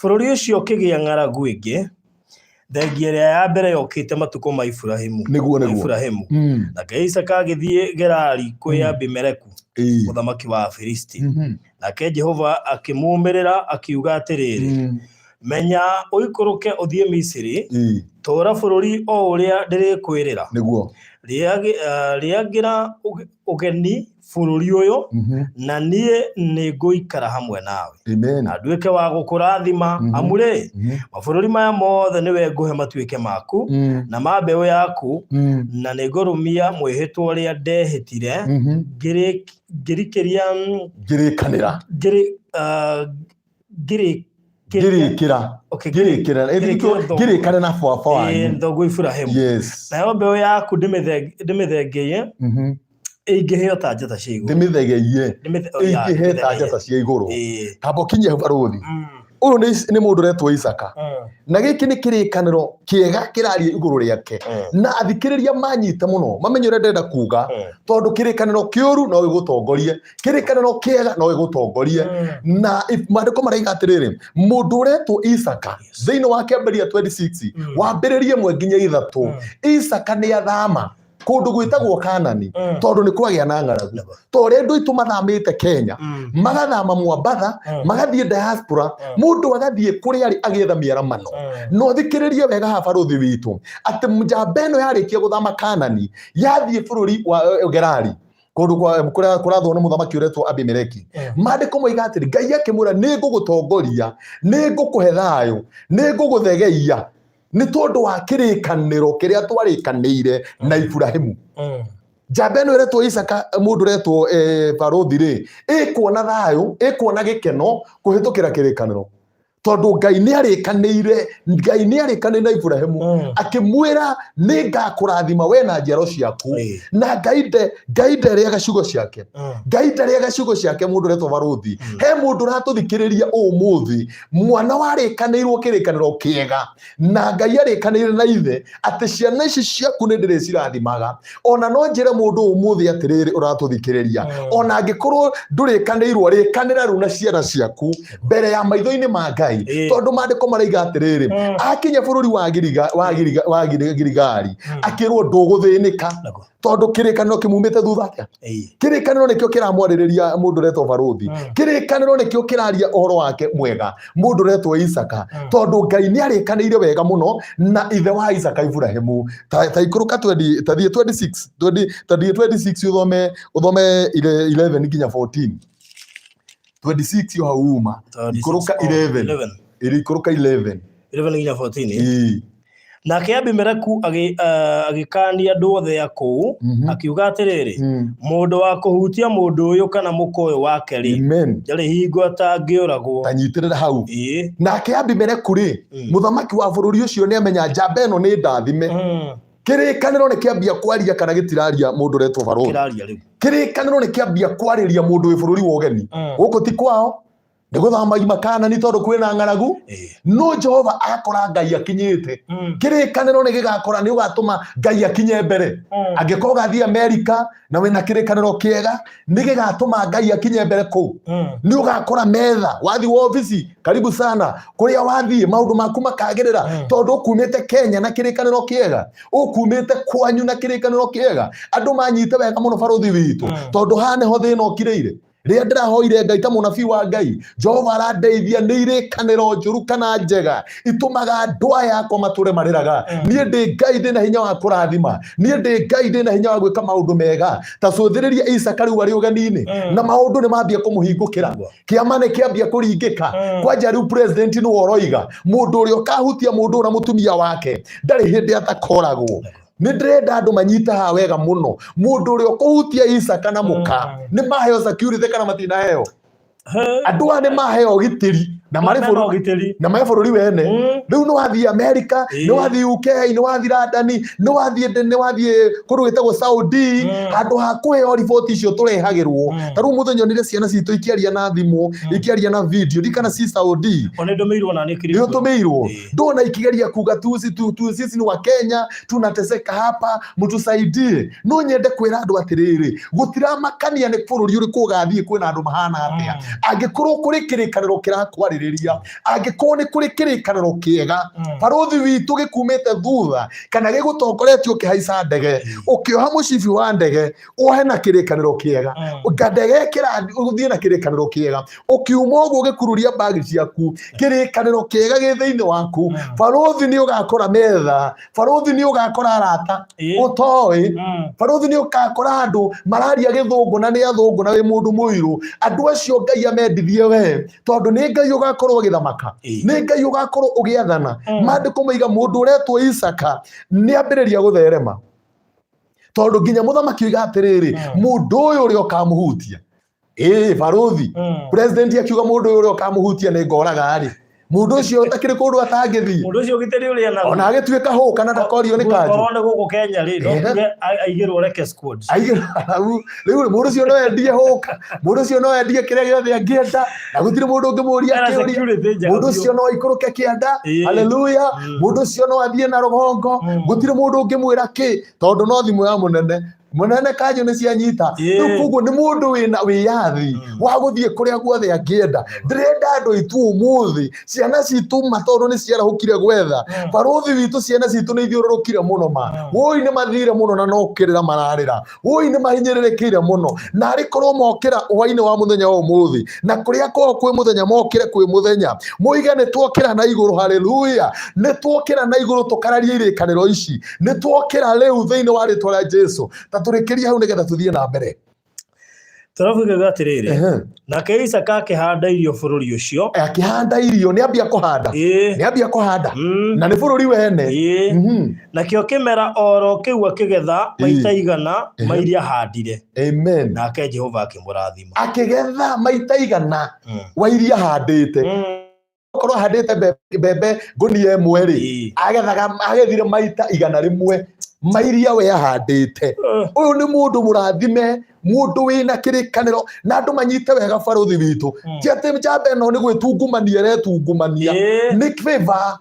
bũrũri ũcio ũkĩgĩa ng'aragu ĩngĩ thengia ĩrĩa ya mbere yokĩte matukũ ma Ibrahimu nake Isaka agĩthiĩ Gerari kwĩ Abimeleku mũthamaki wa Afilisti nake Jehova akĩmũmĩrĩra akiuga atĩrĩrĩ menya ũikũrũke ũthiĩ Misiri tora bũrũri o ũrĩa ndĩrĩkwĩrĩra rĩagĩra ũgeni bũrũri ũyũ na niĩ nĩ ngũikara hamwe nawe na nduĩke wa gũkũrathima amu rĩ mabũrũri maya mothe nĩwe ngũhe matuĩke maku na ma mbeũ yaku na nĩ ngũrũmia mwĩhĩtwa ũrĩa ndehĩtire ngĩrikĩria ngĩrĩkĩra na baba wanyu thoguo Ibrahimu nayo mbeũ yaku ndĩmĩthengeiye ĩingĩhe ta njata cia igũrũ ndĩmĩthegeie ĩingĩhe ta njata cia igũrũ tamba ũkinyie baruthi ũyũ nĩ mũndũ ũretwo Isaka na gĩkĩ nĩ kĩrĩkanĩro kĩega kĩraria igũrũ rĩake na athikĩrĩria manyite mũno mamenye ũrĩa ndĩrenda kuga tondũ kĩrĩkanĩro kĩũru no gĩgũtongorie kĩrĩkanĩro kĩega no gĩgũtongorie na maandĩko maraiga atĩrĩrĩ mũndũ ũretwo Isaka thĩinĩ wa Kĩambĩrĩria 26 wambĩrĩrie 1 nginya 3 Isaka nĩ athama kũndũ gwĩtagwo Kanani tondũ nĩ kwagĩa na ng'aragu tondũ andũ aitũ mathamĩte Kenya magathama Mombasa magathiĩ diaspora mũndũ agathiĩ kũrĩa arĩ agĩetha mĩaramano no thikĩrĩrie wega ha baruthi witũ atĩ njamba ĩno yarĩkia gũthama Kanani yathiĩ bũrũri wa Gerari kũndũ kũrathwo nĩ mũthamaki ũretwo Abimeleki maandĩko moiga atĩrĩ Ngai akĩmwĩra nĩ ngũgũtongoria nĩ ngũkũhe thayũ nĩ ngũgũthegeia nĩ tondũ wa kĩrĩkanĩro kĩrĩa twarĩkanĩire na Ibrahimu njamba ĩno ĩretwo Isaka mũndũ ũretwo Barothi rĩ ĩkuona thayũ ĩkuona gĩkeno kũhĩtũkĩra kĩrĩkanĩro tondu Ngai nĩ arĩkanĩire na Ibrahimu akĩmwĩra nĩ ngakũrathima we na njiaro ciaku na Ngai ndarĩa gaciugo ciake mũndũ ũretwo Barothi he mũndũ ũratũthikĩrĩria ũmũthĩ mwana warĩkanĩirwo kĩrĩkanĩro kĩega na Ngai arĩkanĩire na ithe atĩ ciana ici ciaku nĩ ndĩrĩcirathimaga ona no njĩre mũndũ ũmũthĩ atĩrĩrĩ ũratũthikĩrĩria ona angĩkorwo ndũrĩkanĩirwo rĩkanĩra rĩu na ciana ciaku mbere ya maitho-inĩ ma Ngai tondu maandĩko maraiga atĩrĩrĩ akinya bũrũri wa Girigari akĩrwo ndũgũthĩnĩka tondu kĩrĩkanĩro kĩmumĩte thutha atĩa kĩrĩkanĩro nĩkĩo kĩramwarĩrĩria mũndũ ũretwo Barothi kĩrĩkanĩro nĩkĩo kĩraria ũhoro wake mwega mũndũ ũretwo Isaka tondu Ngai nĩ arĩkanĩire wega mũno na ithe wa Isaka Ibrahimu ta ikũrũka 26 uthome 11 nginya 14 26 yo hauma ikũrũka 11 ikũrũka 11 nginya 14 nake Abimeleku agĩkania andũ othe a kũu akiuga atĩrĩrĩ mũndũ wa kũhutia mũndũ ũyũ kana mũka ũyũ wake rĩ ndarĩ hingo atangĩũragwo tanyitĩrĩra hau nake Abimeleku rĩ mũthamaki wa bũrũri ũcio nĩ amenya njamba ĩno nĩ ndathime kĩrĩkanĩro nĩ kĩambia kwaria kana gĩtiraria mũndũ ũretwo Barothi kĩrĩkanĩro nĩ kĩambia kwarĩria mũndũ wĩ bũrũri wa ũgeni gũkũ ti kwao nĩ gũthamagia makana nĩ tondũ kwĩna ng'aragu no Jehova akora Ngai akinyĩte kĩrĩkanĩro nĩ gĩgakora nĩ ũgatũma Ngai akinye mbere angĩkorwo gathiĩ Amerika na wĩna kĩrĩkanĩro kĩega nĩ gĩgatũma Ngai akinye mbere kũu nĩ ũgakora metha wathiĩ wobici karibu sana kũrĩa wathiĩ maũndũ maku makagĩrĩra tondũ ũkumĩte Kenya na kĩrĩkanĩro kĩega ũkumĩte kwanyu na kĩrĩkanĩro kĩega andũ manyite wega mũno Barothi witũ tondũ haha nĩho thĩna ũkirĩire rĩrĩa ndĩrahoire Ngai ta mũnabii wa Ngai Jehova arandeithia nĩ irĩkanĩro njũru kana njega itũmaga andũ aya akwa matũre marĩraga niĩ ndĩ Ngai ndĩna hinya wa kũrathima niĩ ndĩ Ngai ndĩna hinya wa gwĩka maũndũ mega ta cũthĩrĩria Isaka rĩu arĩ ũgeni-inĩ na maũndũ nĩ mambia kũmũhingũkĩra kĩama nĩ kĩambia kũringĩka kwanja rĩu president nĩ woroiga mũndũ ũrĩa ũkahutia mũndũ na mũtumia wake ndarĩ hĩndĩ atakoragwo nĩ ndĩrenda andũ manyita haha wega mũno mũndũ ũrĩa ũkũhutia Isaka na mũka nĩ maheo security kana matinaheo andũ aya nĩ maheo gitĩri na marĩ bũrũri wene rĩu nĩ wathiĩ Amerika nĩ wathiĩ UK nĩ wathiĩ London nĩ wathiĩ kũndũ gwĩtagwo Saudi handũ ha kũheo riboti icio tũrehagĩrwo ta rĩu mũthenya onire ciana citũ ikiaria na thimũ ikiaria na video ndikana si Saudi nĩ ũtũmĩirwo ndona ikigeria kuga sisi ni wa Kenya tunateseka hapa mtusaidie no nyende kwĩra andũ atĩrĩrĩ gũtiramakania nĩ bũrũri ũrĩkũ ũgathiĩ kwĩna andũ mahana atĩa angĩkorwo kũrĩ kĩrĩkanĩro kĩrakwarĩrĩria angĩkorwo nĩ kũrĩ kĩrĩkanĩro kĩega Barothi witũ gĩkumĩte thutha kana gĩgũtongoretio kĩhaica ndege ũkĩoha mũcibi wa ndege wohe na kĩrĩkanĩro kĩega ndege ũthiĩ na kĩrĩkanĩro kĩega ũkiuma ũguo gĩkururia bagi ciaku kĩrĩkanĩro kĩega gĩ thĩinĩ waku Barothi nĩ ũgakora metha Barothi nĩ ũgakora arata ũtoĩ Barothi nĩ ũgakora andũ mararia gĩthũngũ na nĩ athũngũ na wĩ mũndũ mũirũ andũ acio Ngai amendithie we tondũ nĩ Ngai ũgakorwo ũgĩthamaka nĩ Ngai ũgakorwo ũgĩathana maandĩko moiga mũndũ ũretwo Isaka nĩ ambĩrĩria gũtherema tondũ nginya mũthamaki oiga atĩrĩrĩ mũndũ ũyũ ũrĩa ũkamũhutia Barothi president akiuga mũndũ ũyũ ũrĩa ũkamũhutia nĩ ngoraga rĩ mundu ucio utakire kundu atangithii mundu ucio giteri uri ana ona agituika ho kana ndakorio ni kanju korone guku Kenya ri no aigirwo reke squad riu mundu ucio no endie hoka mundu ucio no endie kire giothe angienda na gutire mundu ungimuria akiuria mundu ucio no ikuruke kianda haleluya mundu ucio no athie na rugongo gutire mundu ungimwira ki tondu no thimu ya munene kanju ni cianyita kuguo ni mundu wina wiyathi wa guthie kuria guothe angienda ndirenda andu itu umuthi ciana citu matondu ni ciarahukire gwetha Barothi witu ciana citu ni ithiururukire muno ma woi ni mathire muno na no kirira mararira woi ni mahinyiririkire muno na arikorwo mokira hwaini wa muthenya wa umuthi na kuria ko kwi muthenya mokire kwi muthenya muiga ni twokira na iguru haleluya ni twokira na iguru tukararie irikaniro ici ni twokira riu thiini wa ritwa rĩa Jesu turikiria hau nigetha tuthie na mbere turavuga atiriri nake Isaka akihanda irio bururi ucio akihanda irio ni ambia kuhanda na ni bururi wene nakio kimera oro kiu akigetha maita igana mairia handire amen nake Jehova akimurathima akigetha maita igana wa iria handite korwo handite mbembe ngunia ĩmwe ri agethire maita igana rimwe mairia we ahandite uyu ni mundu murathime mundu wina kirikaniro na andu manyite wega baruthi witu ti ati njambe no ni gwitungumania retungumania ni favor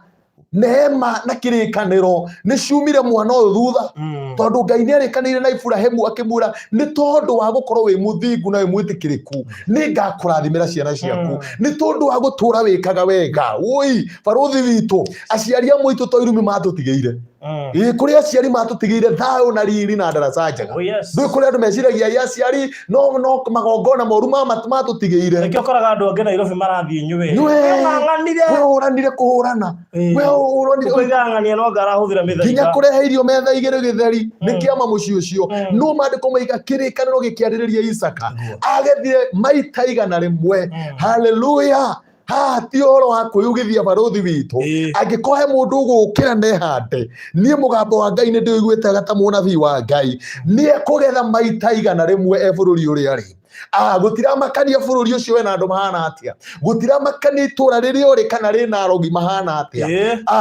neema na kirikaniro ni ciumire mwana uyu thutha tondu Ngai ni arikanire na Iburahĩmu akimura ni tondu wa gukorwo wi muthingu na wi mwitikiriku ni ngakurathimira ciana ciaku ni tondu wa gutura wikaga wega oi baruthi witu aciari amwe itu toirumi matutigeire kuri aciari matutigeire thayo na riri na ndaraca njega ndui kuri andu meciragia ya aciari no magongona moru matutigeire nikio koraga andu angi Nairobi marathie nywe uranire kuhurana kuigangania no ngarahuthira mithaiga nginya kurehe irio metha igere githeri ni kiama muci ucio no mandiko maiga kirikaniro gikiaririria Isaka agethire maita igana rimwe haleluya ti oro wa kwiyugithia baruthi witu angikohe mundu gukira nehande nie mugambo wa Ngai ni ndiguite gata munabii wa Ngai nie kugetha maita igana rimwe bururi uri ari gutira makania bururi ucio we na andu mahana atia gutira makania itura riri uri kana rina arogi mahana atia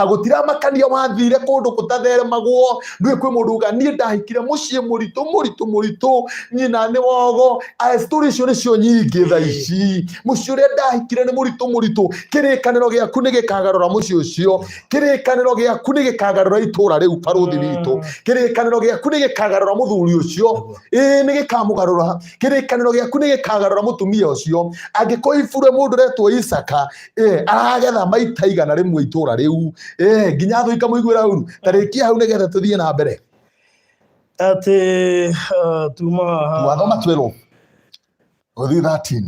gutira makania wathire kundu kutatheremagwo ndui kwi mundu ga nie ndahikire mucie muritu nyina ni wogo story cio nicio nyingi tha ici mucie uria ndahikire ni muritu kirikaniro giaku ni gikagarura mucie ucio kirikaniro giaku ni gikagarura itura riu baruthi witu kirikaniro giaku ni gikagarura muthuri ucio ni gikamugarura kirikaniro giaku ni gikagarura mutumia ucio angiko ifure mundu retwo Isaka aragetha maita igana rimwe itura riu nginya thu ikamuiguira uru tariki hau ni getha tuthie na mbere ati tuathoma 12 uthi 13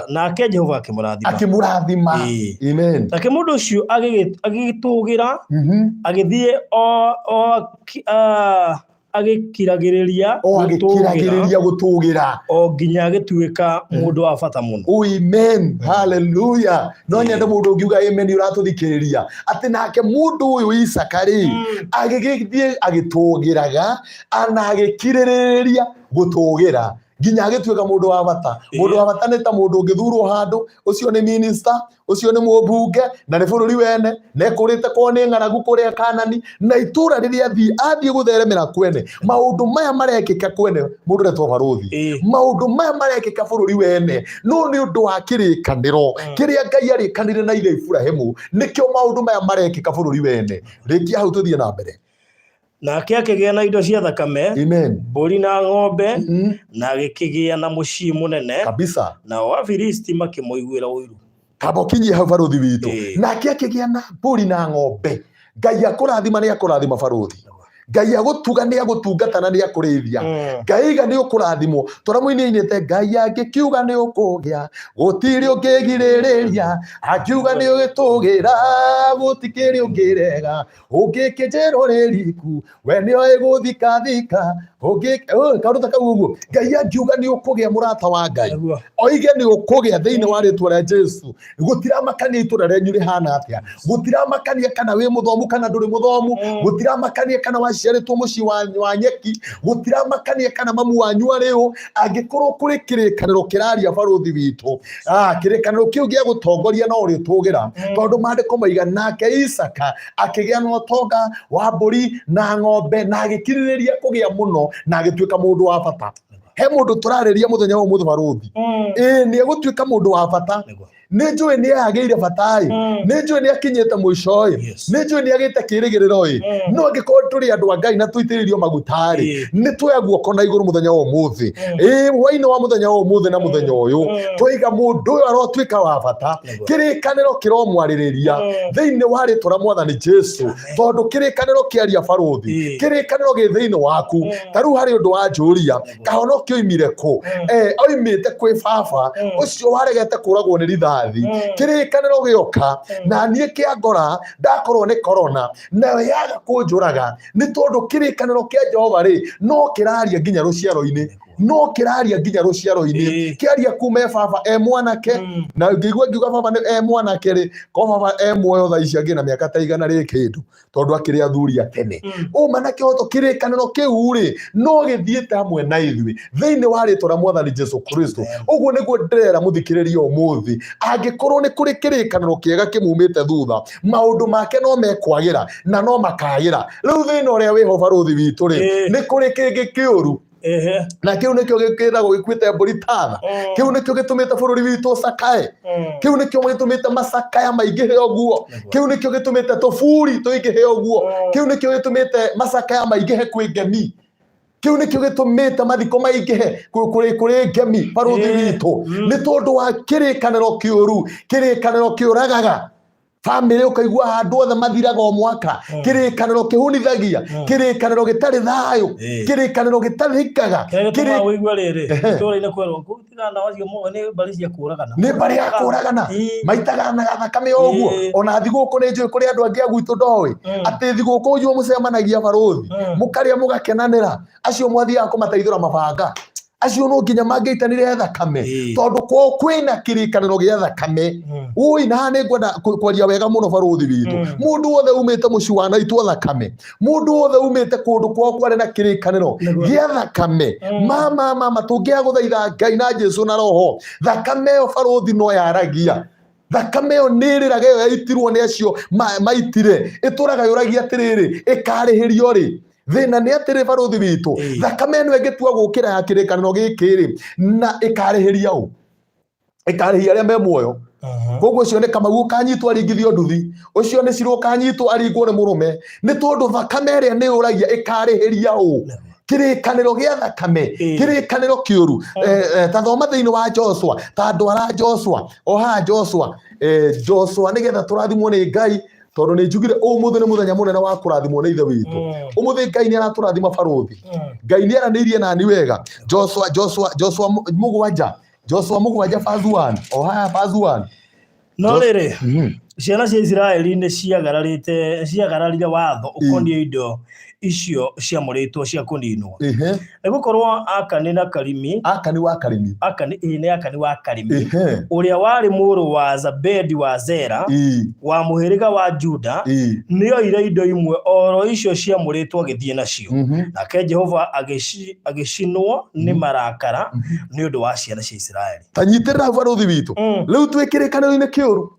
nake Jehova akimurathima amen nake mundu ucio agigitugira agithie agikiragiriria gutugira o nginya agituika mundu wa bata muno amen hallelujah no nyende mundu ungiuga amen uratuthikiriria ati nake mundu uyu Isaka ri agigithie agitugiraga ana agikiririria gutugira nginya agituika mundu wa bata ni ta mundu ngithurwo handu ucio ni minister ucio ni mubunge na ni bururi wene ne kurite ko ni ng'aragu kuria Kanani na itura riria athie gutheremera kwene maundu maya marekika kwene mundu retwo baruthi maundu maya marekika bururi wene no ni undu wa kirikaniro kiria Ngai arikanire na ithe Iburahĩmu nikio maundu maya marekika bururi wene rikia hau tuthie na mbere nake akigia na indo cia thakame amen mburi na ng'ombe na agikigia na mucii munene kabisa na Wafilisti makimuiguira uiru kabokinyi hau baruthi witu nake akigia na mburi na ng'ombe Ngai akurathima ni akurathima baruthi Ngai agutuga ni agutungatana ni akurithia Ngai ga ni ukurathimo toramuini-inite Ngai angikiuga ni ukugia gutiri ungigiririria akiuga ni ugitugira gutikiri ungirega ungikinjero ririku we ni iguthikathika karuta kau uguo Ngai angiuga ni ukugia murata wa Ngai oige ni ukugia thiini wa ritwa ria Jesu gutira makania itura renyu rihana atia gutira makania kana wi muthomu kana nduri muthomu gutira makania kana waciaritwo muci wa nyeki gutira makania kana mamu wanyu ariu angikorwo kuri kirikaniro kiraria baruthi witu kirikaniro kiu gia gutongoria no uritugira tondu mandiko maiga nake Isaka akigia no tonga wa mburi na ng'ombe na agikiririria kugia muno na agituika mundu wa bata he mundu turariria muthenya wa muthu baruthi ni agutuika mundu wa bata Nijue ni ageire batai nijue ni akinyete muico nijue ni agite kirigiriro no ngikorwo turi andu a Ngai na tuitiririo magutari ni twoya guoko na iguru muthenya wa umuthi hwaini wa muthenya wa umuthi na muthenya uyu twiga mundu uyu arotwika wa bata kirikaniro kiromwaririria thiini wa ritwa Mwathani Jesu tondu kirikaniro kiaria baruthi kirikaniro gi thiini waku taru hari undu wa njuria kahonokio imire ku oimite kwi baba ucio waregete kuragwo ni ritha kirikaniro gioka na nie kiangora ndakorwo ni corona na yaga kunjuraga ni tondu kirikaniro kia Jehova ri no kiraria nginya ruciaro-ini no kiraria nginya ruciaro-ini kiaria kuma baba mwanake na ngigwa ngiuga baba ni mwanake ri ko baba muoyo tha ici angina miaka ta igana ri kindu tondu akiri athuri atene manake hoto kirikaniro kiu ri no githiete hamwe na ithui thiini wa ritwa ria Mwathani Jesu Kristo uguo niguo ndirera muthikiriria umuthi angikorwo ni kuri kirikaniro kiega kimumite thutha maundu make no mekwagira na no makagira riu thina uria wiho baruthi witu ri ni kuri kingi kiuru na kiu nikio gikiragwo gikwite mburi tatha kiu nikio gitumite bururi witu sakae kiu nikio gitumite masakaya maingihe oguo kiu nikio gitumite tufuri tuingihe oguo kiu nikio gitumite masakaya maingihe kwi ngemi kiu nikio gitumite mathiko maingihe kuri ngemi baruthi witu ni tondu wa kirikaniro kiuru kirikaniro kiuragaga family ukaigua handu othe mathiraga o mwaka kirikaniro kihunithagia kirikaniro gitari thayo kirikaniro gitari hikaga kiri wigua riri tora-ini kwerwo kutigana ndawa cia muoyo ni mbari cia kuragana ni mbari ya kuragana maitagana thakame oguo ona thiguku ni njui kuri andu angi agwitu ndowi ati thiguku njui mucemanagia baruthi mukaria mugakenanira acio mwathiaga kumateithura mabanga acio no nginya mangeitanire thakame tondu kwina kirikaniro gia thakame ui na ni ngwenda kwaria wega muno baruthi witu mundu wothe umite muci wa naitwo thakame mundu wothe umite kundu kwari na kirikaniro gia thakame mama tungia guthaitha Ngai na Jesu na roho thakame yo baruthi no yaragia thakame yo niriraga yo yaitirwo ni acio maitire ituraga yuragia atiriri ikarihirio ri thina ni atiri baruthi witu thakame no egetua gukira ya kirikaniro gikiri na ikarihiria u ikarihiria aria me muoyo koguo cio ni Kamau ukanyitwo aringithio nduthi ucio ni Ciro ukanyitwo aringwo ni murume ni tondu thakame iria ni uragia ikarihiria u kirikaniro gia thakame kirikaniro kiuru ta thoma thiini wa Joshua ta ndwara Joshua oha Joshua nigetha turathimwo ni Ngai tondu ni njugire umuthi ni muthenya munene wa kurathimwo ni ithe witu umuthi Ngai ni araturathima baruthi Ngai ni aranirie nani wega Joshua mugwanja verse 1 oha verse 1 no riri ciana cia Israeli ni ciagararire watho ukonie indo icio ciamuritwo cia kuninwo nigukorwo Akani wa Karimi uria wari muru wa Zabedi wa Zera wa muhiriga wa Juda nioire indo imwe oro icio ciamuritwo githie nacio nake Jehova agicinwo ni marakara ni undu wa ciana cia Israeli tanyitirira baruthi witu riu twikirikaniro-ini kiuru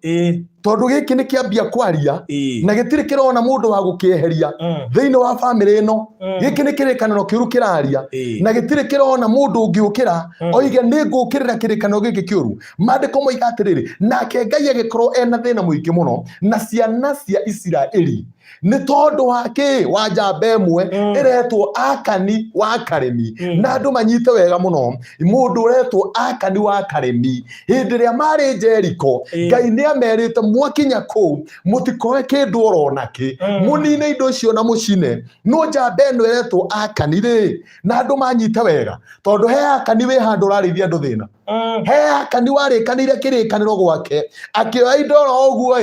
tondu giki ni kiambia kwaria na gitiri kirona mundu wa gukieheria thiini wa family ino giki ni kirikaniro kiuru kiraria na gitiri kirona mundu ungiukira oige ni ngukirira kirikaniro giki kiuru mandiko moiga atiriri nake Ngai agikorwo ena thina muingi muno na ciana cia Israeli ni tondu wake wa njamba imwe iretwo Akani wa Karimi na andu manyite wega muno mundu uretwo Akani wa Karimi hindi ria mari Jericho Ngai ni amerite mwakinya kuu mutikoe kindu oronaki munine indo cio na mucine no njamba ino iretwo Akani ri na andu manyite wega tondu he Akani wi handu rarithia andu thina he Akani warikanire kirikaniro gwake akioya indo oguo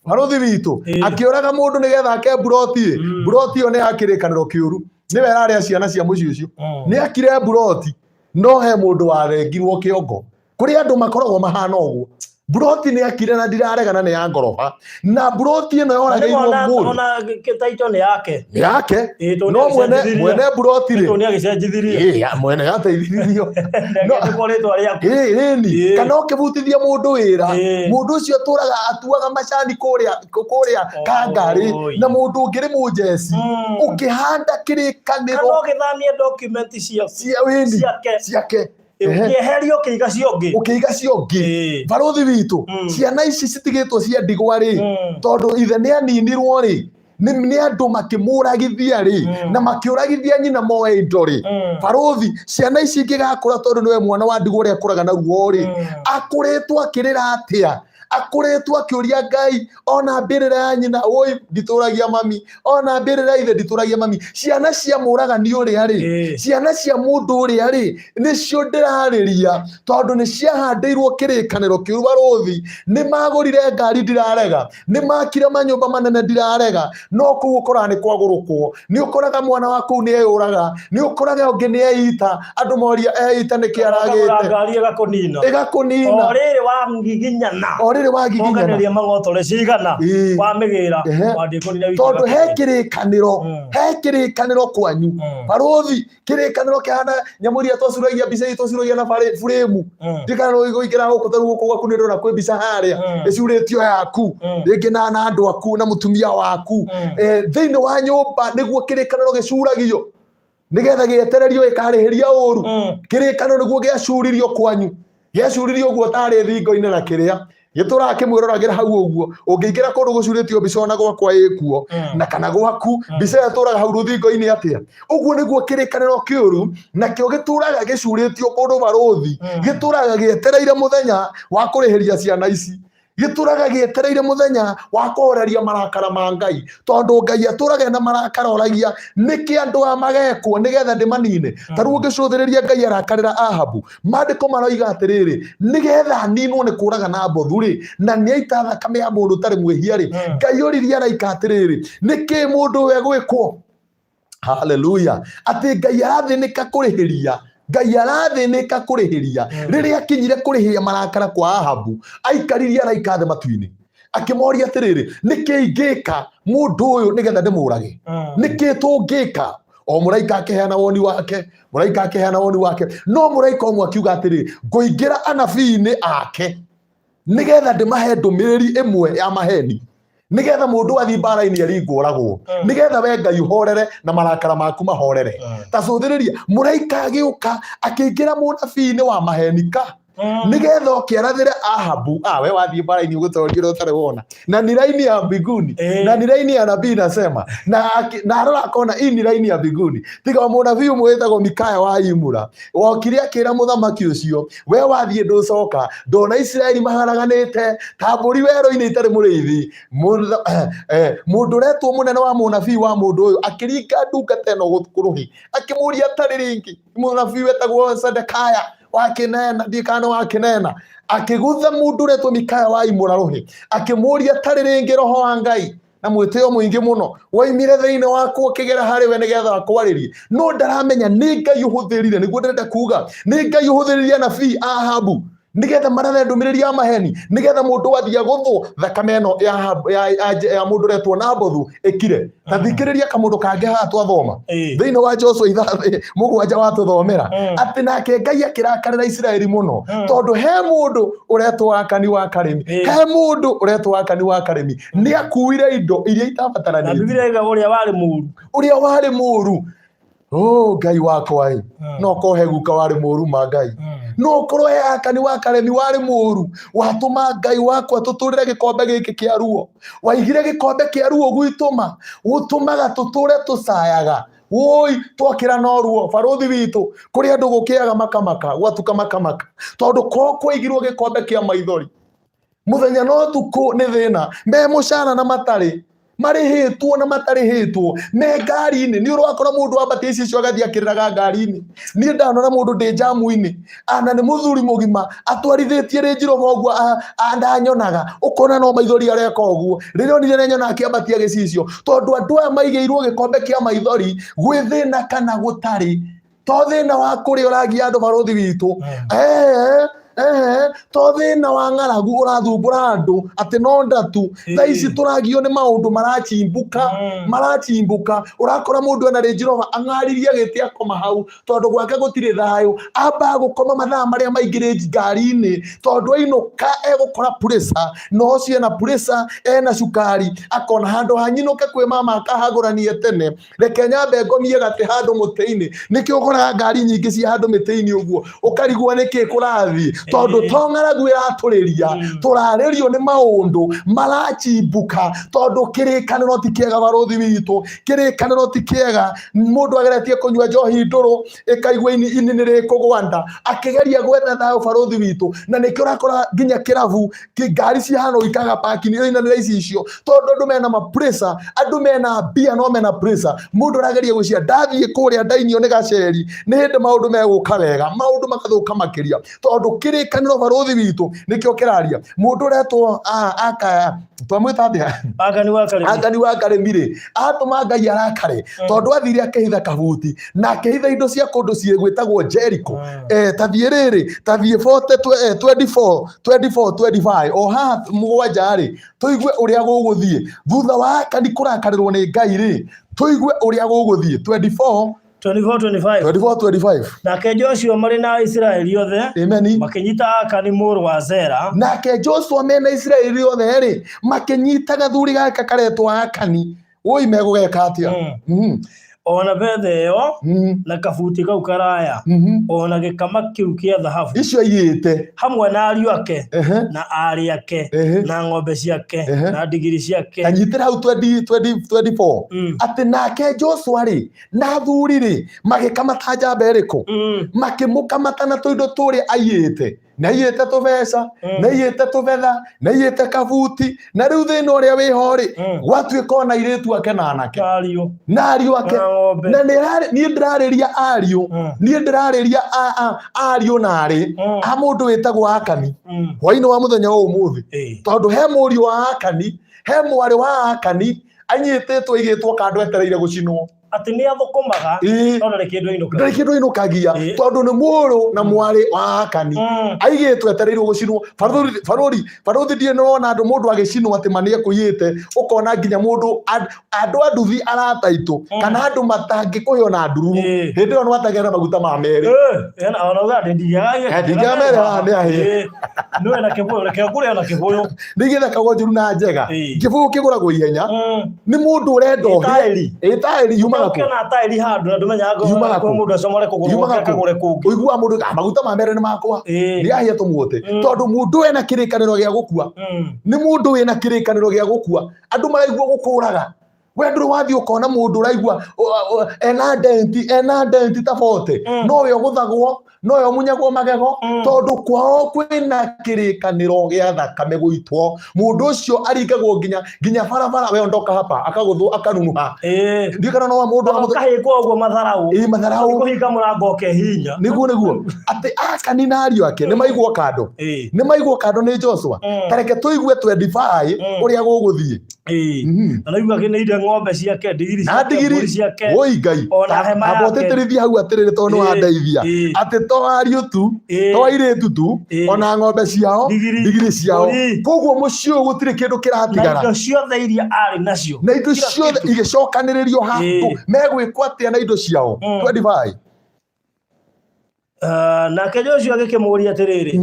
baruthi witu akiuraga mundu nigetha ake buroti yo ni akirikaniro kiuru ni we raria ciana cia muci ucio ni akire buroti no he mundu warengirwo kiongo kuri andu makoragwo mahana uguo buroti ni akire na ndiraregana ni ya ngoroba na buroti ino yorageirwo mundu ona kitaito ni yake no mwene buroti ri to ni agicenjithirio mwene yateithiririo no koretwo aria ni kana ukibutithia mundu wira mundu ucio turaga atuaga macani kuria Kangari na mundu ungiri mujeci ukihanda kirikaniro kana ukithamia document ciake ukieherio ukiiga ciongi baruthi witu ciana ici citigitwo cia ndigwa ri tondu ithe ni aninirwo ri ni andu makimuragithia ri na makiuragithia nyina moe indo ri baruthi ciana ici ingigakura tondu niwe mwana wa ndigwa uria akuraga na ruo ri akuritwo akirira atia akuretwo akiuria Ngai ona mbirira ya nyina oi ndituragia mami ona mbirira ithe ndituragia mami ciana cia muragani uria ri ciana cia mundu uria ri nicio ndirariria tondu ni ciahandeirwo kirikaniro kiu barothi ni magurire ngari ndirarega ni makire manyumba manene ndirarega no kuu ukora ni kwagurukwo ni ukoraga mwana waku ni eyuraga ni ukoraga ungi ni eita andu moria eita ni kiaragite ngari igakunina orire wagiginyana mangotore cigana wamigira wandikunira wiki tondu he kirikaniro kwanyu barothi kirikaniro kihana nyamuria twacuragia mbica twacuragia na frame ndikana igoikira guku taru guku gwaku ni ndona kwi mbica haria icuritio yaku ringi na andu aku na mutumia waku thiini wa nyumba niguo kirikaniro gicuragio nigetha gietererio ikarihiria uru kirikaniro niguo giacuririo kwanyu giacuririo guo tari thingo-ini na kiria gitura kimwirораgira hau uguo ungiingira kundu gucuritio mbica ona gwakwa ikuo na kana gwaku mbica yaturaga hau ruthingo-ini atia uguo niguo kirikaniro kiuru na kio gituraga gicuritio kundu barothi gituraga gietereire muthenya wa kurihiria ciana ici gituraga gietereire muthenya wa kuhoreria marakara ma Ngai tondu Ngai aturaga na marakara oragia niki andu amagekwo nigetha ndimanine taru ngicuthiriria Ngai arakarira Ahabu mandiko maroiga atiriri nigetha ninwo ni kuraga na mbothu ri na ni aita thakame ya mundu tari mwihia ri Ngai uriria araika atiriri niki mundu we gwikwo haleluya ati Ngai arathinika kurihiria Ngai arathinika kurihiria riria akinyire kurihiria marakara kwa Ahabu aikaririe araika the matu-ini akimoria atiriri niki ingika mundu uyu nigetha ndimurage niki tungika o muraika akeheana woni wake no muraika omwe akiuga atiriri ngoingira anabii-ini ake nigetha ndimahe ndumiriri imwe ya maheni nigetha mundu athi mbara-ini aringuragwo nigetha we Ngai uhorere na marakara maku mahorere tacuthiriria muraika agiuka akiingira munabii-ini wa mahenika nigetha ukiarathire Ahabu we wathii mbara-ini ugutorire utari wona na ni raini ya mbinguni na ni raini ya nabii nasema na arora akona hii ni raini ya mbinguni tiga munabii umwe wetagwo Mikaya wa Imura wokire akira muthamaki ucio we wathii nducoka ndona Israeli maharaganite ta mburi wero-ini itari murithi mundu retwo munene wa munabii wa mundu uyu akiringa ndungata ino gukuruhi akimuria tari ringi munabii wetagwo Zedekaya wakinena ndikano wakinena akigutha mundu retwo Mikaya wa Imura ruhi akimuria tari ringi roho wa Ngai na mwitio mwingi muno waimire thiini waku ukigera hari we nigetha akwaririe no ndaramenya ni Ngai uhuthirire niguo ndenda kuga ni Ngai uhuthiririe nabii Ahabu nigetha marathe ndumiriri ya maheni nigetha mundu athia guthwo thakame ino ya mundu retwo Nabothu ikire tathikiriria kamundu kange ha twathoma thiini wa Joshua 7 watuthomera ati nake Ngai akirakarira Israeli muno tondu he mundu uretwo Akani wa Karemi he mundu uretwo Akani wa Karemi ni akuire indo iria itabatarania na Biblia iga uria wari muru Ngai wakwa no kohe guka wari muru ma Ngai no korwo he Akani wa Karemi wari muru watuma Ngai wakwa tuturire gikombe giki kia ruo waigire gikombe kia ruo gwituma utumaga tuture tucayaga woi twakira no ruo barothi witu kuri andu gukiaga makamaka gwatuka makamaka tondu ko kwaigirwo gikombe kia maithori muthenya no tuku ni thina me mucana na matari marihitwo na matarihitwo me ngari-ini ni urakora mundu ambatie icio agathii akiriraga ngari-ini ni ndanona mundu ndi jamu-ini ana ni muthuri mugima atwarithitie rinjiro uguo andanyonaga ukona no maithori areka uguo riria onire nenyona akiambatia gicicio tondu andu aya maigeirwo gikombe kia maithori gwithina kana gutari to thina wa kuria uragia andu barothi witu to thina wa ng'aragu urathumbura andu ati no ndatu tha ici turagio ni maundu marachimbuka urakora mundu ena Range Rover ang'aririe giti akoma hau tondu gwake gutire thayo amba gukoma mathaa maria maingire ngari-ini tondu ainuka egukora pressure no ciena pressure ena cukari akona handu hanyinuke kwi mama akahaguranie tene reke nyambe ngomie gati handu muti-ini nikio ukoraga ngari nyingi cia handu miti-ini uguo ukarigwo niki kurathi tondu to ng'aragu iraturiria turaririo ni maundu marachimbuka tondu kirikaniro ti kiega baruthi witu kirikaniro ti kiega mundu ageretie kunyua njohi nduru ikaigwa ini ni rikugwanda akigeria gwetha thayo baruthi witu na nikio urakora nginya kirabu ngari cihano ikaga parking ina nira icio tondu andu mena mapressure andu mena bia no mena pressure mundu arageria gucia ndathie kuria ndainio ni gaceri ni hindi maundu meguka wega maundu makathuka makiria tondu kirikaniro baruthi witu nikio kiraria mundu retwo aka twamwita atia agani wa Karemi atuma Ngai arakare tondu athire akihitha kabuti na akihitha indo cia kundu ciegwitagwo Jericho tathie riri tathie 24 o ha mugwanja ri tuigue uria guguthie thutha wa akani kurakarirwo ni Ngai ri tuigue uria guguthie 24-25 nake Joshua mari na Israeli othe makinyita Akani muru wa Zera nake Joshua mena Israeli othe ri makinyita gathuri gaka karetwa Akani oi megugeka atia ona bethe yo na kabuti kau karaya ona gikama kiu kia thahabu icio iyite hamwe na ariu ake na ari ake na ng'ombe ciake na ndigiri ciake kanyitira hau 2024 ati nake Joshua ri na thuri ri magikamata njamba iriku makimukamata na tuindo turi ayite na iyite tubeca na iyite tubetha na iyite kabuti na riu thina uria wiho ri gwatuika na iritu ake na anake na ariu ake na ni ndirariria ariu ni ndirariria ariu na ari a mundu witagwo Akani hwaini wa muthenya wa umuthi tondu he muri wa Akani he mwari wa Akani anyititwo igitwo kandu etereire gucinwo ati ni athukumaga ona ndari kindu inukagia tondu ni muru na mwari wa Akani aigitwe etereire gucinwo baruthi ndie nona andu mundu agicinwo ati manie kuyite ukona nginya mundu andu anduthi arataitu kana andu matangi kuhio na ndururu hindi yo no atagera maguta ma meri ona uga ndiga meri ni ahi no ena kibuyo reke kuria na kibuyo ndigitha kago njuru na njega kibuyo kiguragwo ihenya ni mundu urenda itairi yuma kana tairi handu na ndumenyaga ko mundu acomore kuguru kagure kungi uigua mundu maguta ma mere ni makwa ni ahia tumuote tondu mundu ena kirikaniro gia gukua ni mundu wina kirikaniro gia gukua andu maraigua gukuraga we nduru wathi ukona mundu uraigua ena denti tabote no yo guthagwo no yo munyagwo magego tondu kwao kwina kirikaniro gia thakame guitwo mundu ucio aringagwo nginya barabara we ondoka hapa akaguthu akanunuha ndikana no mundu akahikwo ogwo matharau kuhinga murango ke hinya niguo ati Akani na ariu ake ni maigwo kando ni Joshua tareke tuigue 25 uria guguthie na igua ke neide ng'ombe ciake ndigiri ciake oi Ngai aboteterithia hau atiriri tondu wa ndeithia ati to ariu tu to airetu tu ona ng'ombe ciao ndigiri ciao koguo mucio gutire kindu kiratigara na indo ciothe iria ari nacio na indo ciothe igicokaniririo haku megwikwa atia na indo ciao 25 nake Joshua agikimuria atiriri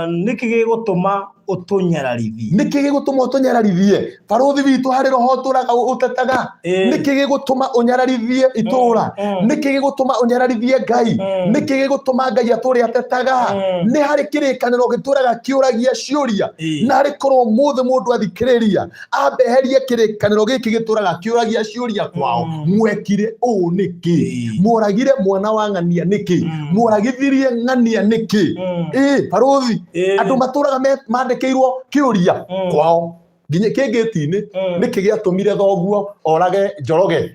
niki gigutuma utunyararithie niki gigutuma utunyararithie baruthi witu hari roho turaga utetaga niki gigutuma unyararithie itura niki gigutuma unyararithie Ngai niki gigutuma Ngai aturi atetaga ni hari kirikaniro gituraga kiuragia ciuria na hari korwo muthe mundu athikiriria ambeherie kirikaniro giki gituraga kiuragia ciuria kwao mwekire uu niki muragire mwana wa ng'ania niki muragithirie ng'ania niki baruthi andu maturaga mandikirwo kiuria kwao nginya kingitini niki giatumire thoguo orage Njoroge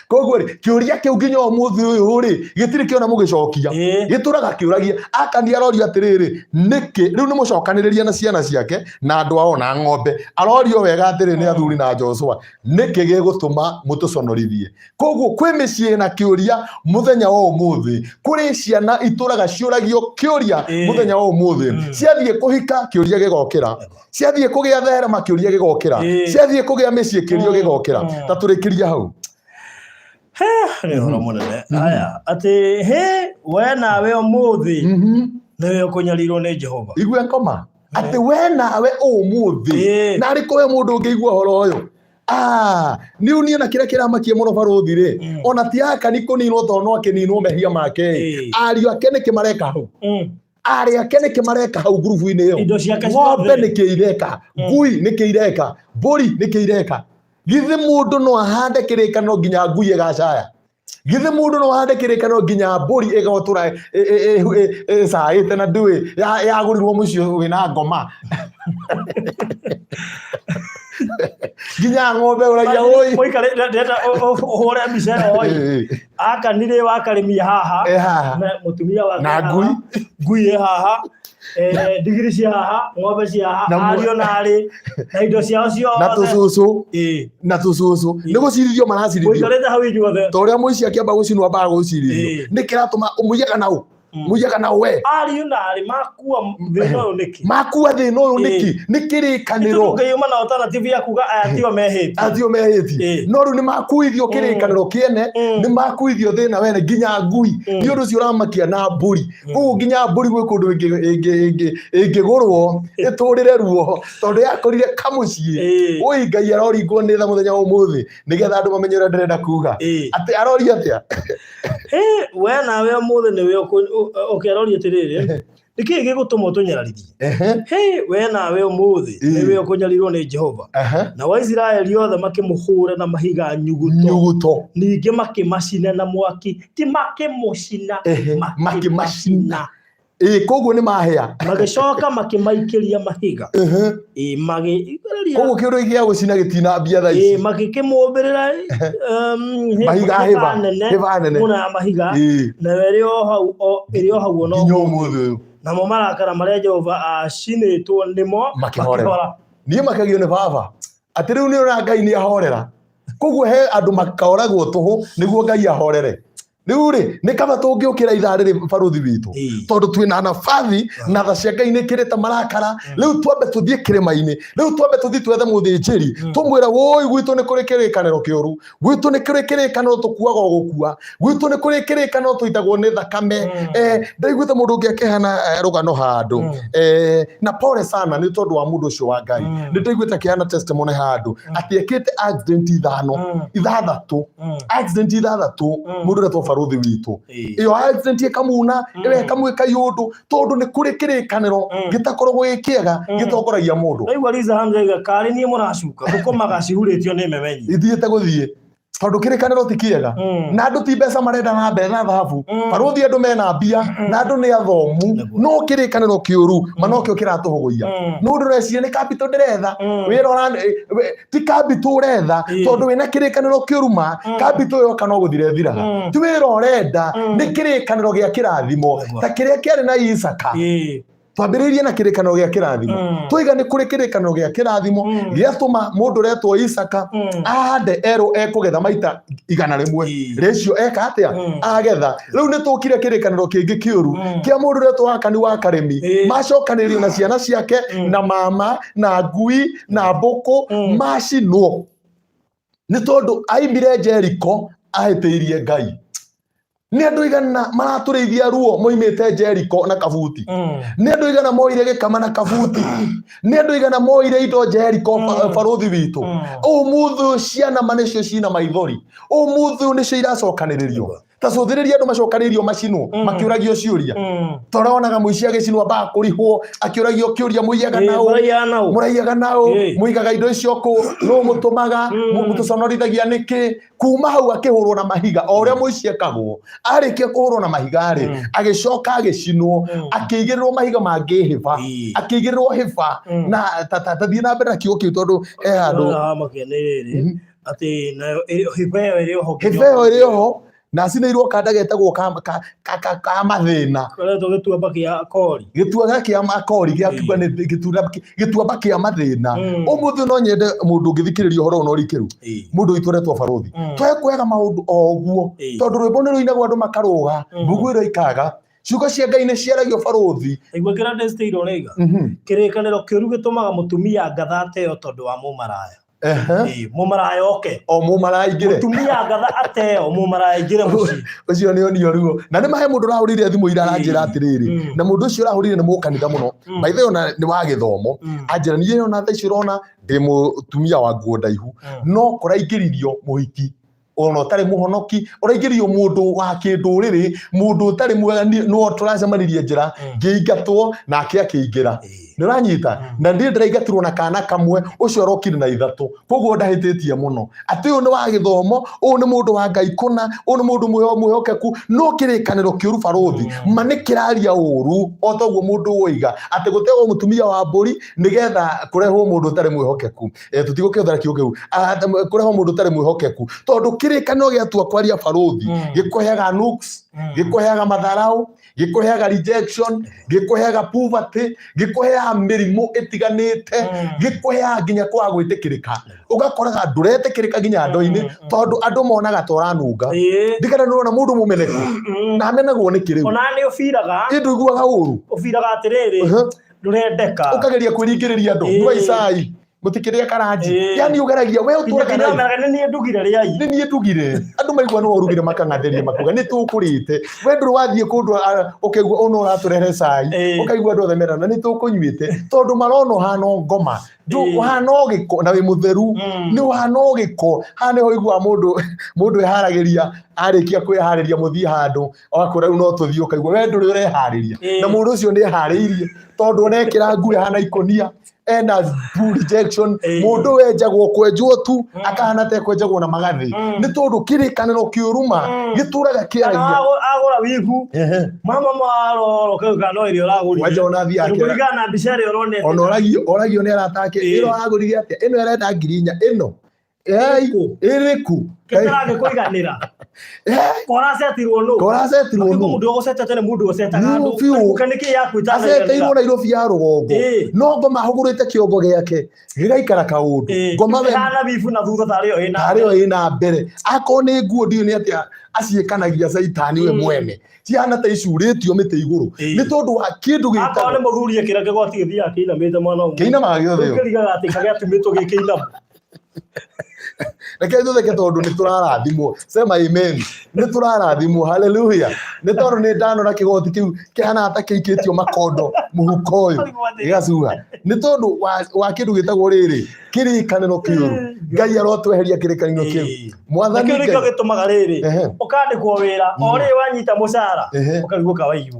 koguo kiuria kiu nginya umuthi uyu ri gitiri kiona mugicokia gituraga kiuragia Akani arorio atiriri niki riu ni mucokaniriria na ciana ciake na andu ao na ng'ombe arorio wega atiri ni athuri na Joshua niki gigutuma mutuconorithie koguo kwi micii na kiuria muthenya wa umuthi kuri ciana ituraga ciuragio kiuria muthenya wa umuthi ciathie kuhika kiuria gigokira ciathie kugia therema kiuria gigokira ciathie kugia micii kiuria gigokira ta turikiria hau ni horo munene aya ati we nawe umuthi niwe ukunyarirwo ni Jehova igwe ngoma ati we nawe umuthi na ariko we mundu ungiigua horo uyu Ni uniona kira kiramakie muno baruthi ri ona ti aka ni kuninwo tono akininwo mehia make ario ake ni kimareka hau ari ake ni kimareka hau grupu-ini iyo ng'ombe ni kiireka ngui ni kiireka mburi ni kiireka githi mundu no ahande kirikano nginya ngui igacaya githi mundu no ahande kirikano nginya mburi igotura saite na ndui yagurirwo mucio wina ngoma ginya ng'ombe uragia oi moikare ndeta uhore mbica oi aka nire wakaremia haha na mutumia wa na ngui haha digiri cia haha ng'ombe cia haha ario nari na indo ciao ciothe na tucucu ni gucirithio maracirithio moikarete hau inyuothe to uria muici akiamba gucinwa baga gucirithio ni kiratuma umuiyaga nau muiyaga nau we ario nari makua thina uyu niki makua thina uyu niki ni kirikaniro ngeyuma na alternative ya kuga atio meheti no ru ni makuithio kirikaniro kiene ni makuithio thina wene nginya ngui ni undu cio ramakia na mburi koguo nginya mburi gwi kundu ingigurwo iturire ruo tondu yakorire kamucii ui Ngai aroringwo ni tha muthenya umuthi nigetha andu mamenye uria ndirenda kuga ati arori atia we nawe umuthi niwe ukiaroria atiriri niki gigutuma utunyararithie we nawe umuthi niwe ukunyarirwo ni Jehova na Waisiraeli othe makimuhure na mahiga nyuguto ningi makimacina na mwaki ti makimucina makimacina koguo ni mahea magicoka makimaikiria mahiga koguo kiundu gia gucina gitina mbia tha ici magikimumbirira mahiga hiva nene muna mahiga na werio hau no nyomuthi namo marakara maria Jehova acinitwo nimo makihorera nie makagio ni baba ati riu ni ura Ngai ni ahorera koguo he andu makaoragwo tuhu niguo Ngai ahorere riu ri ni kaba tungiukira ithaa riri baruthi witu tondu twina nabathi na tha cia Ngai ni kirite marakara riu twambe tuthie kirima-ini riu twambe tuthie twethe muthinjiri tumwira woi gwitu ni kuri kirikaniro kiuru gwitu ni kuri kirikaniro tukuaga gukua gwitu ni kuri kirikaniro tuitagwo ni thakame ndaiguite mundu ungi akihana rugano handu na pole sana ni tondu wa mundu ucio wa Ngai ni ndaiguite akihana testimony handu ati ekite accident ithathatu mundu retwo baruthi witu iyo accident ikamuna iwe kamwika yundu tondu ni kuri kirikaniro gitakorwo gikiega gitongoragia mundu aigua Liza Hamza kari nie muracuka gukomaga cihuritio ni memenyi ithiete guthie tondu kirikaniro ti kiega na andu ti mbeca marenda na mbere na thahabu baruthi andu mena mbia na andu ni athomu no kirikaniro kiuru manokio kiratuhuguia no ndireciria ni capital ndiretha wira ti capital uretha tondu wina kirikaniro kiuruma capital yo kana guthire thiraga ti wira urenda ni kirikaniro gia kirathimo ta kiria kiari na Isaka twambiririe na kirikaniro gia kirathimo twiga ni kuri kirikaniro gia kirathimo giatuma mundu retwo Isaka ahande ero ekugetha maita 100 ratio eka atia agetha riu ni tukire kirikaniro kingi kiuru kia mundu retwo Akani wa Karemi macokanirio na ciana ciake na mama na ngui na mbuku macinwo ni tondu aimbire Jericho ahitiirie Ngai ni andu igana maraturithia ruo moimite Jericho na kabuti ni andu igana moire gikama na kabuti ni andu igana moire indo Jericho baruthi witu umuthu ciana manecio cina maithori umuthu nicio iracokaniririo tacuthiriria andu macokanirio macino makiuragio ciuria toronaga muici agicinwa ba kurihwo akiuragio kiuria muiyaga nao muigaga indo icio ku no mutumaga mutuconorithagia niki kuma hau akihurwo na mahiga o uria muici ekagwo arikia kuhurwo na mahiga ri agicoka agicinwo akigirirwo mahiga mangi hiva akigirirwo hiva na tathie na mbere na kiugo kiu tondu andu ati nayo hiva iri ho na cineirwo kanda getagwo ka mathina gituaga kia makori gia kiuga ni gituamba kia mathina umuthi no nyende mundu ngithikiriria horo no rikiru mundu ituretwo baruthi twekwega maundu oguo tondu rwimbo ni ruinagwo andu makaruga mbugu ira ikaga ciugo cia Ngai ni ciaragio baruthi aigua kira ndesteiro rega kirikaniro kiuru gitumaga mutumia ngathateo tondu wa mumaraya Mumaraya oke. O mumaraya ingire. Mutumia ngatha ateo mumaraya ingire muci. Ucio ni onio ruo. Na ni mahe mundu rahurire thimu ira aranjira atiriri. Na mundu ucio rahurire ni mukanitha muno. Maithe ona ni wa githomo. Anjira ni ona tha icio urona ndi mutumia wa nguo ndaihu. No kuraingiririo muhiki. Ono tari muhonoki uraingiririo mundu wa kinduriri mundu tari mwega no turacemanirie njira ngiingatwo nake akiingira niranyita na ndi ndiraingatirwo na kana kamwe ucio arokire na ithatu koguo ndahititie muno ati uyu ni wa githomo uyu ni mundu wa Ngai kuna uyu ni mundu mwihokeku no kirikaniro kiuru barothi manikiraria uru otoguo mundu woiga ati gutego mutumia wa mburi nigetha kurehwo mundu tari mwihokeku tutigukethera kiugu kurehwo mundu tari mwihokeku tondu kirikaniro giatua kwaria barothi gikuheaga nooks gikuheaga matharau gikuheaga rejection gikuheaga poverty gikuheaga mirimu itiganite gikuheaga nginya kwa gwitikirika ugakoraga nduretikirika nginya andu-ini tondu andu monaga toranunga ndikana nona mundu mumeneku na amenagwo ni kiriu ona ni ufiraga indu iguaga uru ufiraga atiriri ndurendeka ukageria kwirigiriria andu ni waicai mutikiria karaji yani ugeragia we uturaga na ni ndugire riai ni ndugire andu maigua no urugire makangatheria makuga ni tukurite we nduru wathie kundu ukegua ono uraturere cai ukaigua andu themera na ni tukunyuite tondu marono hano ngoma ndu hano giko na we mutheru ni hano giko hane ho igua mundu eharagiria arikia kwihariria muthie handu ogakora no tuthie ukaigua we nduru urehariria na mundu ucio ni ehariirie tondu nekira ngui hana ikonia ena rejection mundu wenjagwo kwenjwo tu akahana te kwenjagwo na magathi ni tondu kirikaniro kiuruma gituraga kiaragia agora wiku mama maro kega no irio raguri waje ona thia ake kurigana bicare urone ona oragio ni aratake iro agurire ate ino erenda ngirinya ino iriku ketarage kuiganira koracetirwo no mundu ogocete tene mundu ocetaga ndu kaniki yakwita aceteirwo na irobi ya rugongo no ngoma hugurite kiongo giake gigaikara kaundu ngoma we hana bifu na thutha tario ina mbere ako ni nguo ndio ni atia aciekanagia saitani we mwene ciana ta icuritio mite iguru ni tondu wa kindu gita ako ni muthurie kirake goti githia kina mite mwana umwe kina magio thio kiriga ati kage atumitwo gikina Reke thuthe tondu ni turarathimwo sema amen ni turarathimwo haleluya ni tondu ni ndanora kigoti kiu kihana ata kiikitio makondo muhuko uyu igacuga ni tondu wa kindu gitagwo riri kirikaniro kiuru Ngai arotweheria kirikaniro kiu mwathani kirikaniro gitumaga riri ukandikwo wira ori wanyita mucara ukagwo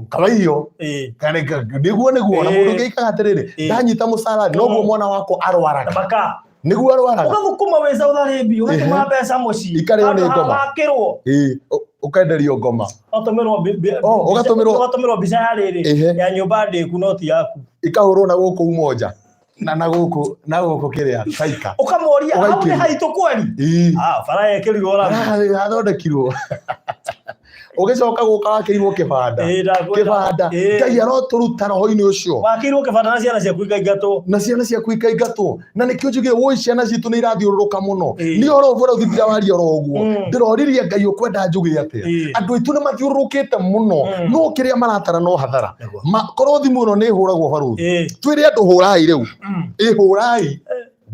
kawaiyo kaneka niguo na mundu ngeikaga atiriri ndanyita mucara noguo mwana wako arwaraga baka niguo arwaraga ukagukuma weza utharimbi ugatuma mbeca muci ikareo ni ngoma ukenderio ngoma ugatumirwo mbica ya riri ya nyumba ndiku noti yaku ikahurwo na guku umoja na guku kiria saika ukamoria au ni haitu kweli bara yekirirwo ora athondekirwo ugicoka guka wakirwo kibanda Ngai aroturuta roho-ini ucio wakirwo kibanda na ciana ciaku ikaingatwo na nikio njugire woi ciana citu ni irathiururuka muno ni orovora uthithira waria oroguo ndiroririe Ngai ukwenda njugire atia andu itu ni mathiururukite muno no kiria maratara no hathara korwo thimu ino ni huragwo baruthi twire andu hurai riu ihurai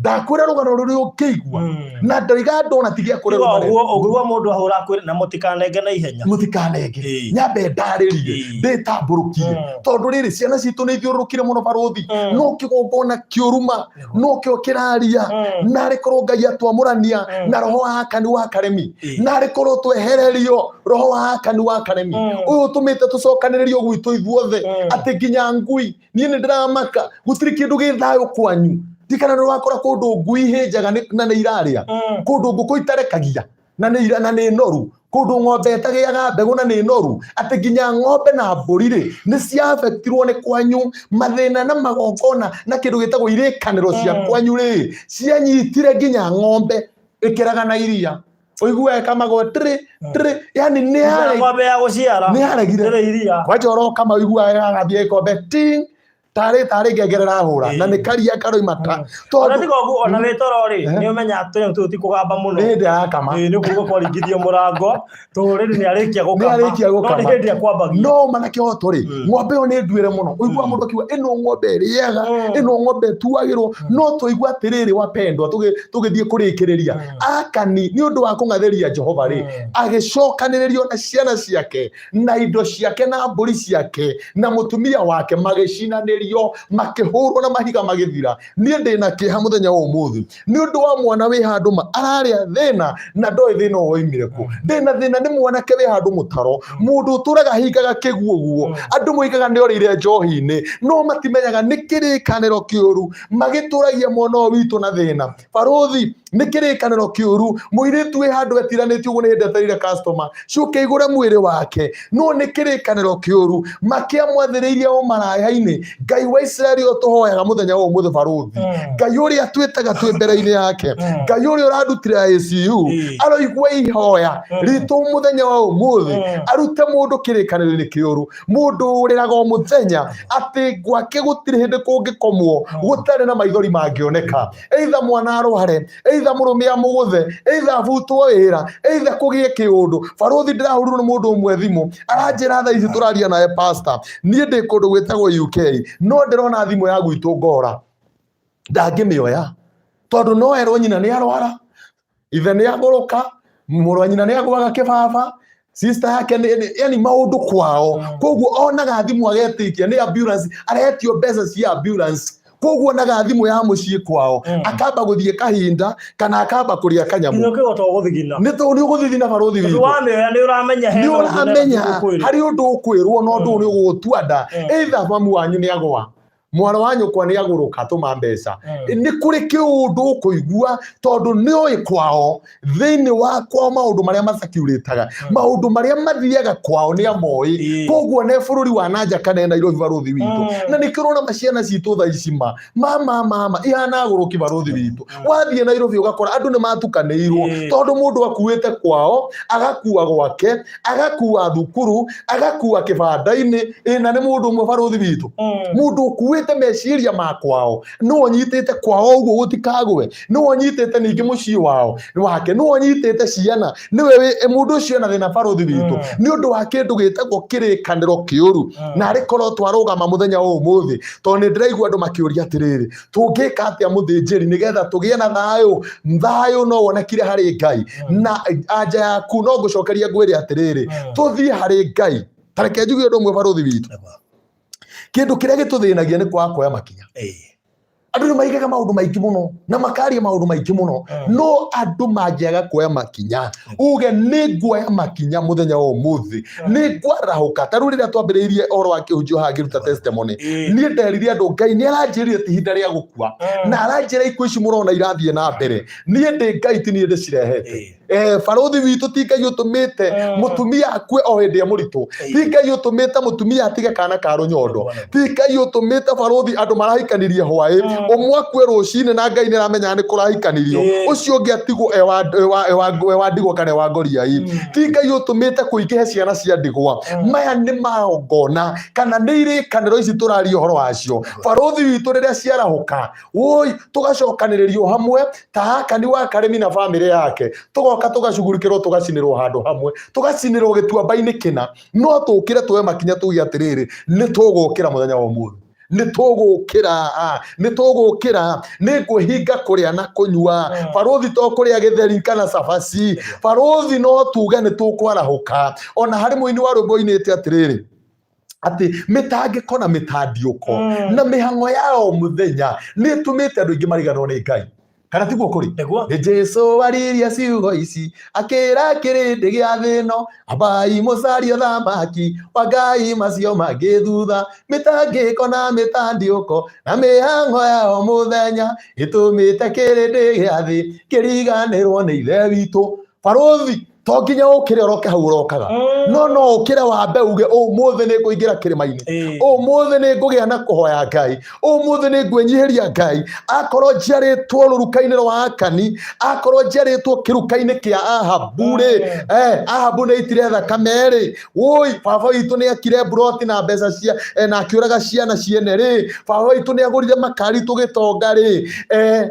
ndakwira rugano ruri ukigwa na ndariga ndona tigia kurerwa ogurwa mundu ahura kwira na mutikanenge na ihenya mutikanenge nyambe ndaririe nditamburukie tondu riri ciana citu ni thiurukire muno baruthi no kigongona kiuruma no kio kiraria na rikorwo Ngai atwamurania na roho wa kani wa karemi na rikorwo twehererio roho wa kani wa karemi uyu tumite tucokanirio gwitu ithuothe ati nginya ngui nie ni ndiramaka gutiri kindu githayo kwanyu dikana no wakora kundu ngui hinjaga na ni iraria kundu nguku itarekagia na ni noru kundu ng'ombe itagiaga mbegu na ni noru ati nginya ng'ombe na mburi ri ni cia affectirwo ni kwanyu mathina na magongona na kindu gitagwo irikaniro cia kwanyu ri cianyitire nginya ng'ombe ikiraga na iria oigua kamago tri yani ni ng'ombe ya guciara ni aregire iria kwa joro kama oigua agathie ikombe ting tarĩ ngengerera hũra na nĩ karia karoima ta ona tiga ũguo ona wĩtoro rĩ nĩ ũmenya atĩ tũ ti kũgamba mũno nĩ hĩndĩ ya kama nĩ kuuga kwaringithio mũrango tũrĩrĩ nĩ arĩkia gũkama no nĩ hĩndĩ ya kwambagia no manake oto rĩ ng'ombe ĩyo nĩ nduĩre mũno ũigua mũndũ akiuga ĩno ng'ombe ĩrĩega ĩno ng'ombe ĩtuagĩrwo no tũigua atĩrĩrĩ wapendwa tũgĩthiĩ kũrĩkĩrĩria Akani nĩ ũndũ wa kũng'athĩria Jehova rĩ agĩcokanĩrĩrio na ciana ciake na indo ciake na mbũri ciake na mũtumia wake magĩcinanĩrio makĩhũrwo na mahiga magĩthira niĩ ndĩna kĩeha mũthenya wa ũmũthĩ nĩ ũndũ wa mwana wĩ handũ ararĩa thĩna na ndoĩ thĩna woimire kũ ndĩna thĩna nĩ mwanake wĩ handũ mũtaro mũndũ ũtũraga hingaga kĩguũguo andũ moigaga nĩ orĩire njohi-inĩ no matimenyaga nĩ kĩrĩkanĩro kĩũru magĩtũragia mwana ũyũ witũ na thĩna barũthi nĩ kĩrĩkanĩro kĩũru mũirĩtu wĩ handũ etiranĩtie ũguo nĩ hĩndĩ etereire customer ciũke igũre mwĩrĩ wake no nĩ kĩrĩkanĩro kĩũru makĩamwathĩrĩirie ũmaraya-inĩ Ngai wa Israeli ũtũhoyaga mũthenya wa ũmũthĩ barũthi Ngai ũrĩa twĩtaga twĩ mbere-inĩ yake Ngai ũrĩa ũrandutire ICU aroigua ihoya ritũ mũthenya wa ũmũthĩ arute mũndũ kĩrĩkanĩro-inĩ kĩũru mũndũ ũrĩraga o mũthenya atĩ gwake gũtirĩ hĩndĩ kũngĩkomwo gũtarĩ na maithori mangĩoneka either mwana arware either mũrũme amũgũthe either abutwo wĩra either kũgĩe kĩũndũ barũthi ndĩrahũrĩrwo nĩ mũndũ ũmwe thimũ aranjĩra thaa ici tũraria nawe pastor niĩ ndĩ kũndũ gwĩtagwo UK no ndĩrona thimũ ya gwitũ ngora ndangĩmĩoya tondũ no erwo nyina nĩ arwara ithe nĩ agũrũka mũrũ wa nyina nĩ agwaga kĩbaba sister yake yani maũndũ kwao koguo onaga thimũ agetĩkia nĩ ambulance aretio mbeca cia ambulance koguo onaga thimũ ya mũciĩ kwao akamba gũthiĩ kahinda kana akamba kũrĩa kanyamũ nĩ tondũ nĩ ũgũthithina barũthi witũ nĩ ũramenya harĩ ũndũ ũkwĩrwo no ũndũ nĩ ũgũtua nda either mamu wanyu nĩ agwa mwana wa nyũkwa nĩ agũrũka tũma mbeca nĩ kũrĩ kĩũndũ ũkũigua tondũ nĩ oĩ kwao thĩinĩ wa kwao maũndũ marĩa masakiurĩtaga maũndũ marĩa mathiaga kwao nĩ amoĩ koguo nĩ bũrũri wa nanja kana Nairobi barũthi witũ na nĩ kĩrona maciana citũ thaa ici mama ihana agũrũki barũthi witũ wathiĩ Nairobi ũgakora andũ nĩ matukanĩirwo tondũ mũndũ akuĩte kwao agakua gwake agakua thukuru agakua kĩbanda-inĩ na nĩ mũndũ ũmwe barũthi witũ mũndũ ũkuĩte meciria makwao no onyitĩte kwao ũguo gũtikagwe no onyitĩte ningĩ mũciĩ wao wake no onyitĩte ciana nĩwe mũndũ ũcio na thĩna barũthi witũ nĩ ũndũ wa kĩndũ gĩtagwo kĩrĩkanĩro kĩũru na arĩkorwo twarũgama mũthenya wa ũmũthĩ tondũ nĩ ndĩraigua andũ makĩũria atĩrĩrĩ tũngĩka atĩa mũthĩnjĩri nĩgetha tũgĩe na thayũ no wonekire harĩ Ngai na anja yaku no ngũcokeria ngwĩre atĩrĩrĩ tũthiĩ harĩ Ngai tareke njuge ũndũ ũmwe barũthi witũ kĩndũ kĩrĩa gĩtũthĩnagia nĩ kwaga kuoya makinya andũ nĩ maigaga maũndũ maingĩ mũno na makaria maũndũ maingĩ mũno no andũ mangĩaga kuoya makinya uge nĩ nguoya makinya mũthenya wa ũmũthĩ nĩ ngwarahũka ta rĩu rĩrĩa twambĩrĩirie ũhoro wa kĩhunjio haha ngĩruta testimony niĩ nderire andũ Ngai nĩ aranjĩrire ti ihinda rĩa gũkua na aranjĩra ikuũ ici mũrona irathiĩ na mbere niĩ ndĩ Ngai ti niĩ ndĩcirehete barũthi witũ ti Ngai ũtũmĩte mũtumia akue o hĩndĩ ya mũritũ ti Ngai ũtũmĩte mũtumia atige kana ka rũnyondo ti Ngai ũtũmĩte barũthi andũ marahikanĩrie hwaĩ ũmwe akue rũcinĩ na Ngai nĩ aramenya nĩ kũrahikanirio ũcio ũngĩ atigwo wa ndigwa kana wa ngoriai ti Ngai ũtũmĩte kũingĩhe ciana cia ndigwa maya nĩ magongona kana nĩ irĩkanĩro ici tũraria ũhoro wacio barũthi witũ rĩrĩa ciarahũka tũgacokanĩrĩrio hamwe ta Akani wa Karemi na bamĩrĩ yake tũgoka tũgacugurikĩrwo tũgacinĩrwo handũ hamwe tũgacinĩrwo gĩtuamba-inĩ kĩna no tũkĩre tuoye makinya tuge atĩrĩrĩ nĩ tũgũkĩra mũthenya wa ũmũthĩ nĩ tũgũkĩra nĩ ngwĩhinga kũrĩa na kũnyua barũthi to kũrĩa gĩtheri kana cabaci barũthi no tuge nĩ tũkwarahũka ona harĩ mũini wa rwĩmbo oinĩte atĩrĩrĩ atĩ mĩtangĩko na mĩtandiũko na mĩhang'o yao mũthenya nĩ ĩtũmĩte andũ aingĩ mariganĩrwo nĩ Ngai kana tiguo kũrĩ nĩ Jesũ waririe ciugo ici akĩra kĩrĩndĩ gĩa thĩ ĩno ambai mũcarie thamaki wa Ngai macio mangĩ thutha mĩtangĩko na mĩtandiũko na mĩhang'o yao mũthenya ĩtũmĩte kĩrĩndĩ gĩa thĩ kĩriganĩrwo nĩ ithe witũ barũthi to nginya ukire oroke hau urokaga no ukire wambe uge umuthi ni nguingira kirima-ini umuthi ni ngugia na kuhoya Ngai umuthi ni ngwenyihiria Ngai akorwo njiaritwo ruruka-ini rwa Akani akorwo njiaritwo kiruka-ini kia Ahabu Ahabu ni itire thakame ri baba witu ni akire buroti na mbeca cia na akiuraga ciana ciene ri baba witu ni agurire makari tugitonga ri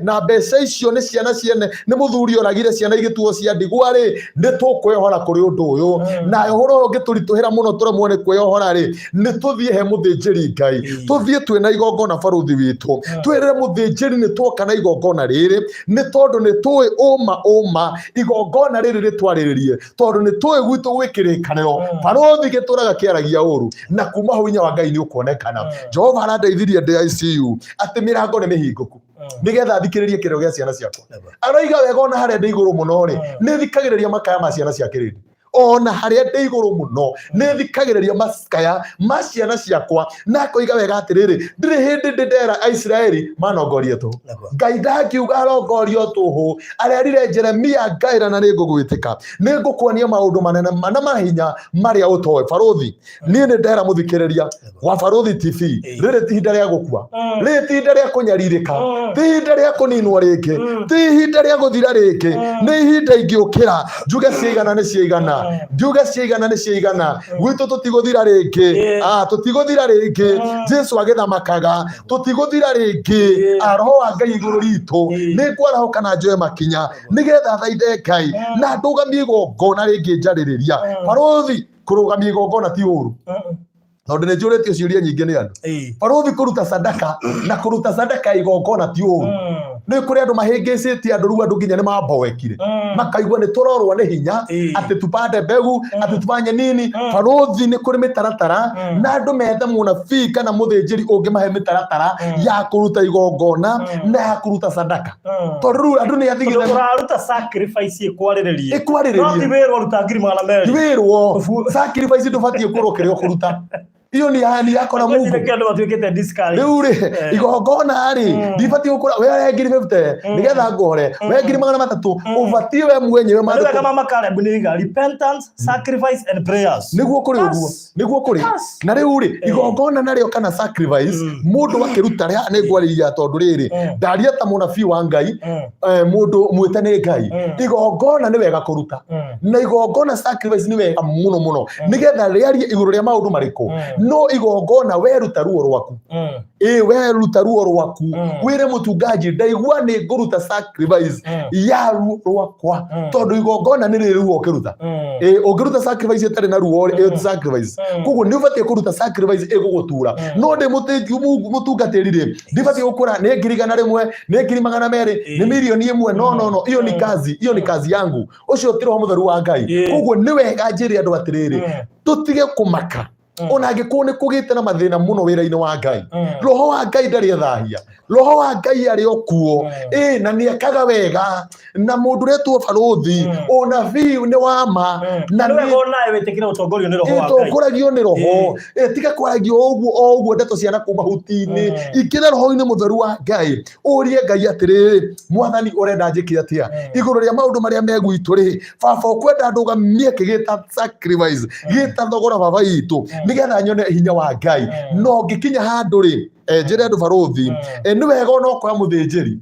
na mbeca icio ni ciana ciene ni muthuri oragire ciana igituo cia ndigwa ri ni tukweyohora kuri undu uyu na uhoro ngiturituhira muno turemwo ni kweyohora ri ni tuthie he muthinjiri Ngai tuthie twina igongona baruthi witu twirire muthinjiri ni twoka na igongona riri ni tondu ni tui uma igongona riri ritwariririe tondu ni tui gwitu gwikirikaniro baruthi gituraga kiaragia uru na kuma hau inya wa Ngai ni ukonekana Jehova arandeithirie ndi ICU ati mirango ni mihinguku nigetha thikiririe kiriro gia ciana ciakwa aroiga wega ona haria ndi iguru muno ri ni thikagiriria makaya ma ciana cia kirindi ona haria ndi iguru muno ni thikagiriria makaya ma ciana ciakwa na koiga wega atiriri ndiri hindi ndera Israeli manongorie tu Ngai ndakiuga arongorio tuhu arerire Jeremia ngaira na ni ngugwitika ni ngukuonia maundu manene mana mahinya maria utoe baruthi ni ndera muthikiriria wa Baruthi TV riri ti hinda ria gukua riri ti hinda ria kunyaririka ti hinda ria kuninwo ringi ti hinda ria guthira ringi ni hinda ingiukira njuge ciigana ni ciigana njuge ciigana ni ciigana gwitu tutiguthira ringi tutiguthira ringi Jesu agithamakaga tutiguthira ringi roho wa Ngai iguru ritu ni kwarahuka na njoe makinya nigetha thaithe Ngai na ndugamie igongona ringi njaririria Baruthi kurugamia igongona ti uru tondu ni njuritio ciuria nyingi ni andu Baruthi kuruta sadaka na kuruta sadaka igongona ti uru ni kuri andu mahingicitie andu riu andu nginya ni mamboekire makaigua ni turorwa ni hinya ati tupande mbegu ati tufanye nini Baruthi ni kuri mitaratara na andu metha munabii kana muthinjiri ungimahe mitaratara ya kuruta igongona na ya kuruta sadaka tondu riu andu ni athigire uraruta sacrifice ikwariririe no ti wirwo ruta ngiri magana meri wirwo sacrifice ndubatie kurukirio kuruta iyo ni hani yako na Mungu ndio watuwekete discount riu ri igongona ri ndibati gukura we ngiri 50 nigetha ngore we ngiri 300 ubatie we mwenyewe mathu kama makale buniga repentance sacrifice and prayers niguo kuri na riu ri igongona nario kana sacrifice mundu akiruta ria ni ngwariria tondu riri ndaria ta munabii wa Ngai mundu mwite ni Ngai igongona ni wega kuruta na igongona sacrifice ni wega muno nigetha riarie iguru ria maundu mariku no igongona weruta ruo rwaku weruta ruo rwaku wire mutungaji ndaigua ni nguruta sacrifice ya ruo rwakwa tondu igongona ni riri ruo kiruta ungiruta sacrifice etari na ruo sacrifice kugu ni ubatie kuruta sacrifice igugutura no ndi mutungatirire ndibatie gukura ni ngiri gana rimwe ni ngiri magana meri ni milioni imwe no iyo ni kazi yangu ucio ti roho mutheru wa Ngai kugu ni wega njiri andu atiriri tutige kumaka ona angikuo ni kugite na mathina muno wira-ini wa Ngai roho wa Ngai ndari thahia roho wa Ngai ari okuo na ni akaga wega na mundu retwo Baruthi unabii ni wama na ni wona wetekira utongorio ni roho wa Ngai utongoragio ni roho tiga kwaragio oguo ndeto ciana kuma hutini ikira roho-ini mutheru wa Ngai urie Ngai atiriri mwathani urenda njikire atia iguru ria maundu maria megwitu ri baba ukwenda ndugamie kigita sacrifice gita thogora baba itu nigetha nyone hinya wa Ngai no ngikinya handu ri njire andu Baruthi ni wega ona okoya muthinjiri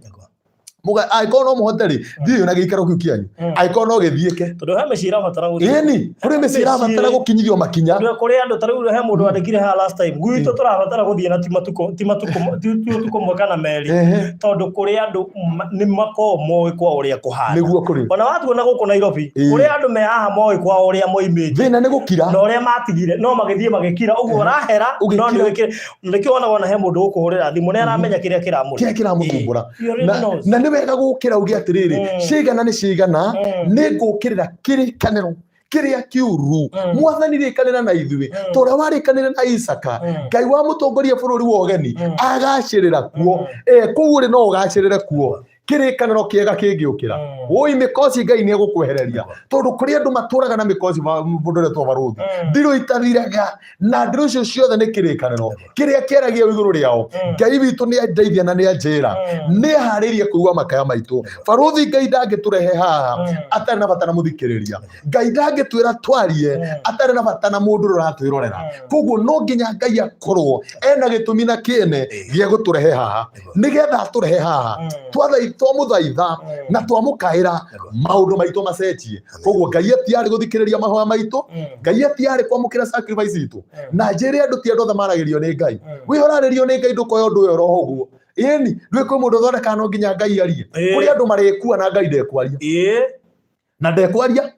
muga aiko no muhoteri thiyo na gikaro kiu kianyu aiko no githieke tondu he mecira batara guthii ni kuri mecira batara gukinyithio makinya ndio kuri andu tariu he mundu andikire ha last time gwitu turabatara guthii na timatuko mwaka meri tondu kuri andu ni mako moe kwa uria kuhana niguo kuri ona watu na guku Nairobi kuri andu me haha moe kwa uria moimite thina ni gukira no uria matigire no magithie magikira uguo rahera no ni wikire ndikio ona he mundu gukuhurira thimu ne aramenya kiria kiramuthumbura na wega gukira ugi atiriri cigana ni cigana ni ngukirira kirikaniro kiria kiuru mwathani rikanira na ithui tora warikanira na Isaka Ngai wa mutongoria bururi wa ugeni agacirira kuo kuuri no ugacirire kuo kirikaniro kiega kingiukira oi mikosi Ngai ni egukwehereria tondu kuri andu maturaga na mikosi mundu baruthi ndiru itathiraga na ndiru cio ciothe ni kirikaniro kiria kieragia iguru riao Ngai witu ni andeithia na ni anjira ni haririe kuigua makaya maitu baruthi Ngai ndangiturehe haha atari na bata na muthikiriria Ngai ndangitwira twarie atari na bata na mundu uratwirorera koguo no nginya Ngai akorwo ena gitumi na kiene gia guturehe haha nigetha turehe haha twamuthaitha na twamukaira maundu maitu macenjie koguo Ngai atiari guthikiriria mahoya maitu Ngai atiari kwamukira sacrifice itu na njire andu ti andu othe maragirio ni Ngai wihoraririo ni Ngai ndukoya undu uyo roho guo eni ndwiko mundu thondeka no nginya Ngai arie kuri andu marikua na Ngai ndekwaria na ndekwaria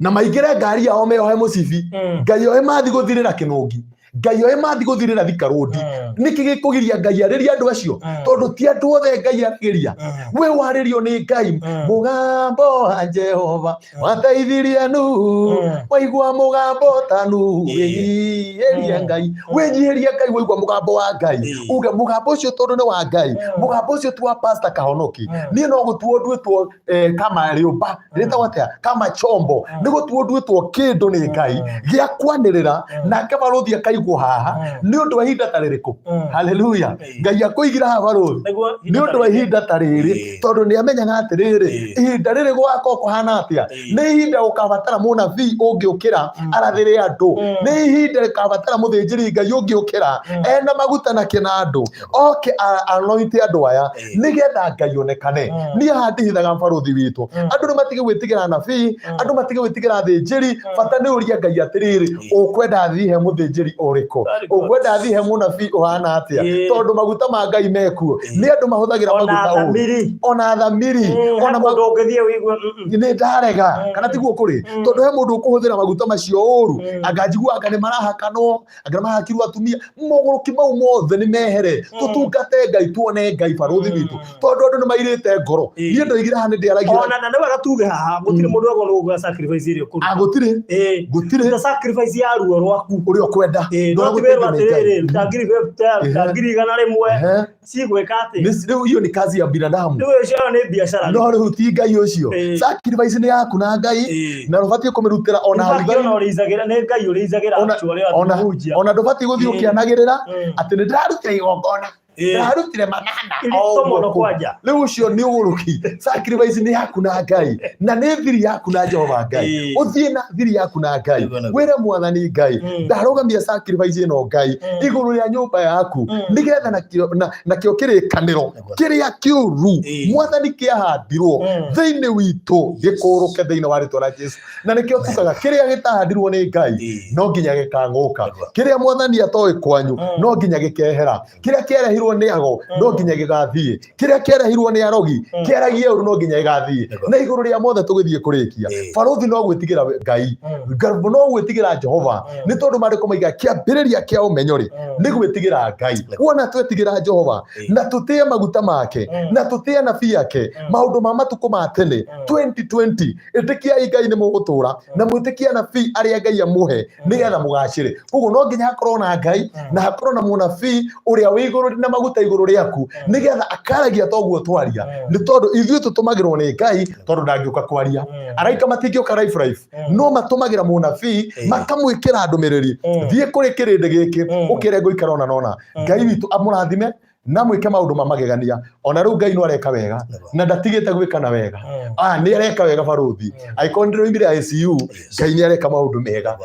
na maigire ngari yao meohe mucibi Ngai oe mathi guthirira kinungi Ngai oe mathi guthirira thikarudi niki gikugiria Ngai ariria andu acio tondu ti andu othe Ngai ariria we waririo ni Ngai mugambo wa Jehova wateithirie nu waigua mugambo tanu eria Ngai wenyihiria Ngai waigua mugambo wa Ngai uge mugambo ucio tondu ni wa Ngai mugambo ucio tu wa Pastor Kahonoki ni no gutuo ndwitwo kama riumba ritagwo atia kama chombo ni gutuo ndwitwo kindu ni Ngai gia kwanirira na kabaruthi Ngai haha ni undu wa ihinda taririku haleluya Ngai akuigira haha baruthi ni undu wa ihinda tariri tondu ni amenyaga atiriri ihinda riri gwako kuhana atia ni ihinda ukabatara munabii ungiukira arathire andu ni ihinda rikabatara muthinjiri Ngai ungiukira ena maguta na kinandu oke anointi andu aya nigetha Ngai onekane ni handithithaga baruthi witu andu ni matige gwitigira nabii andu matige gwitigira thinjiri bata ni uria Ngai atiriri ukwenda thihe muthinjiri ukwenda thihe munabii uhana atia tondu maguta ma Ngai mekuo ni andu mahuthagira maguta ona thamiri ona mundu ungithie wigwe ni ndarega kana tiguo kuri tondu he mundu ukuhuthira maguta macio uru angajigua anga ni marahakanwo anga mahakirwo atumia moguruki mau mothe ni mehere tutungate Ngai tuone Ngai baruthi witu tondu andu ni mairite ngoro ni ndoigira hani ndiaragira ona na ndaga tuge haha gutire mundu wako no sacrifice irio kuri gutire sacrifice ya ruo rwaku uri okwenda tangiri gana rimwe cigweka ati iyo ni kazi ya binadamu niyo ni biashara no ruti Ngai ucio sacrifice ni yaku na Ngai na rubatie kumirutira ona ona urizagira ni Ngai urizagira ona ndubatie guthii ukianagirira ati ni ndarutire igongona ndarutire manana riu ucio ni uguruki sacrifice ni yaku na Ngai na ni thiri yaku na Jehova Ngai uthie na thiri yaku na Ngai wire mwathani Ngai ndarugamia sacrifice ino Ngai iguru ya nyumba yaku nigetha na kio kirikaniro kiria kiuru mwathani kiahandirwo thiini witu gikuruke thiini wa ritwa rĩa Jesu na nikio tukaga kiria gitahandirwo ni Ngai no nginya gikanguka kiria mwathani atoe kwanyu no nginya gikehera kiria kierehirwo ni ago no nginya gigathie kiria kierehirwo ni arogi kieragie uru no nginya gigathie na iguru ria mothe tugithie kurikia baruthi no gwitigira Ngai garbo no gwitigira Jehova ni tondu mariko maiga kiambiriria kia umenyori ni gwitigira Ngai wona twetigira Jehova na tutie maguta make na tutie nabii yake maundu ma matuko ma tene 2020 itikia Ngai ni mugutura na mwitikia nabii aria Ngai amuhe nigetha mugacire koguo no nginya hakorwo na Ngai na hakorwo na munabii uria wiguru na maguta iguru riaku nigetha akaragia toguo twaria ni tondu ithuĩ tutumagirwo ni Ngai tondu ndangiuka kwaria araika matingioka life no matumagira munabii makamwikira ndumiriri thie kuri kirindi giki ukire guikara ona nona Ngai witu amurathime na mwike maundu mamagegania ona riu Ngai no areka wega na ndatigite gwikana wega ni areka wega baruthi aikondero imbire ICU Ngai ni areka maundu mega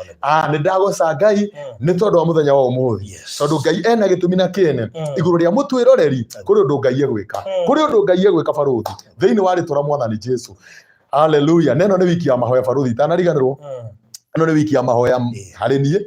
ni ndagoca Ngai ni tondu wa muthenya wa umuthi tondu Ngai ena gitumi na kiene iguru ria mutwiroreri kuri undu Ngai egwika baruthi thiini wa ritwa mwathani Jesu haleluya neno ni wiki ya mahoya baruthi tanariganirwo no ni wiki ya mahoya hari nie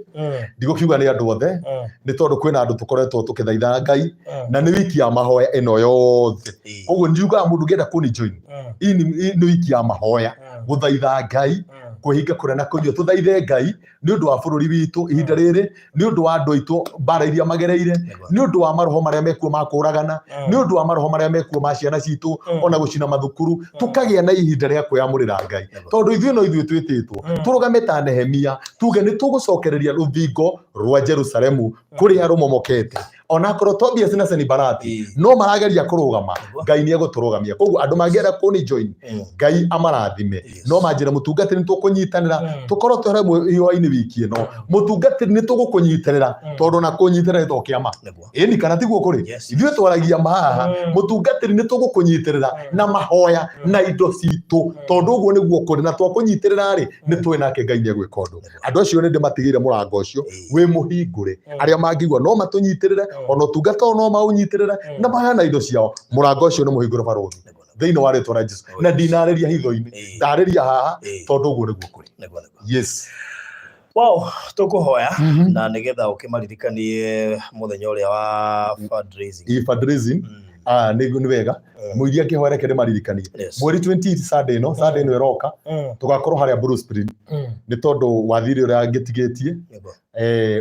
ndigukiuga ni andu othe ni tondu kwina andu tukoretwo tukithaitha Ngai na ni wiki ya mahoya ino yothe koguo ndiuga mundu ngenda kuni join ni wiki ya mahoya guthaitha Ngai kuhinga kurena kunyua tuthaithe Ngai ni undu wa bururi witu ihinda riri ni undu wa andu aitu bara iria magereire ni undu wa maroho maria mekuo makuragana ni undu wa maroho maria mekuo ma ciana citu ona gucina mathukuru tukagia na ihinda ria kuyamurira Ngai tondu ithuĩ twititwo turugame ta Nehemia tuge ni tugucokereria ruthingo rwa Jerusalemu kuria rumomokete ona korwo Tobias na Senibarati no marageria kurugama Ngai ni eguturugamia koguo andu mangienda kuni join Ngai amarathime no manjira mutungatiri ni tukunyitanira tukorwo twere hiwa-ini wiki ino mutungatiri ni tugukunyitanira tondu na kunyitanira to kiama ni kana tiguo kuri ithue twaragia maha mutungatiri ni tugukunyitanira na mahoya na indo citu tondu uguo niguo kuri na twakunyitanira ri ni twi nake Ngai ni egwika undu andu acio ni ndimatigire murango ucio wi muhingure aria mangigwa no matunyitirire ona utungata no maunyitirire na mahana indo ciao murango ucio ni muhingure baruthi thiini wa ritwa rĩa Jesu na ndinarĩria hitho-ini ndarĩria haha tondu uguo niguo kuri yes. Wow, tukuhoya na nigetha ukimaririkanie muthenya uria wa fundraising ni wega muiria kihoere kende maririkanie mweri 20 Sunday no iroka tugakorwo haria Blue Spring ni tondu wathiri uria ngitigetie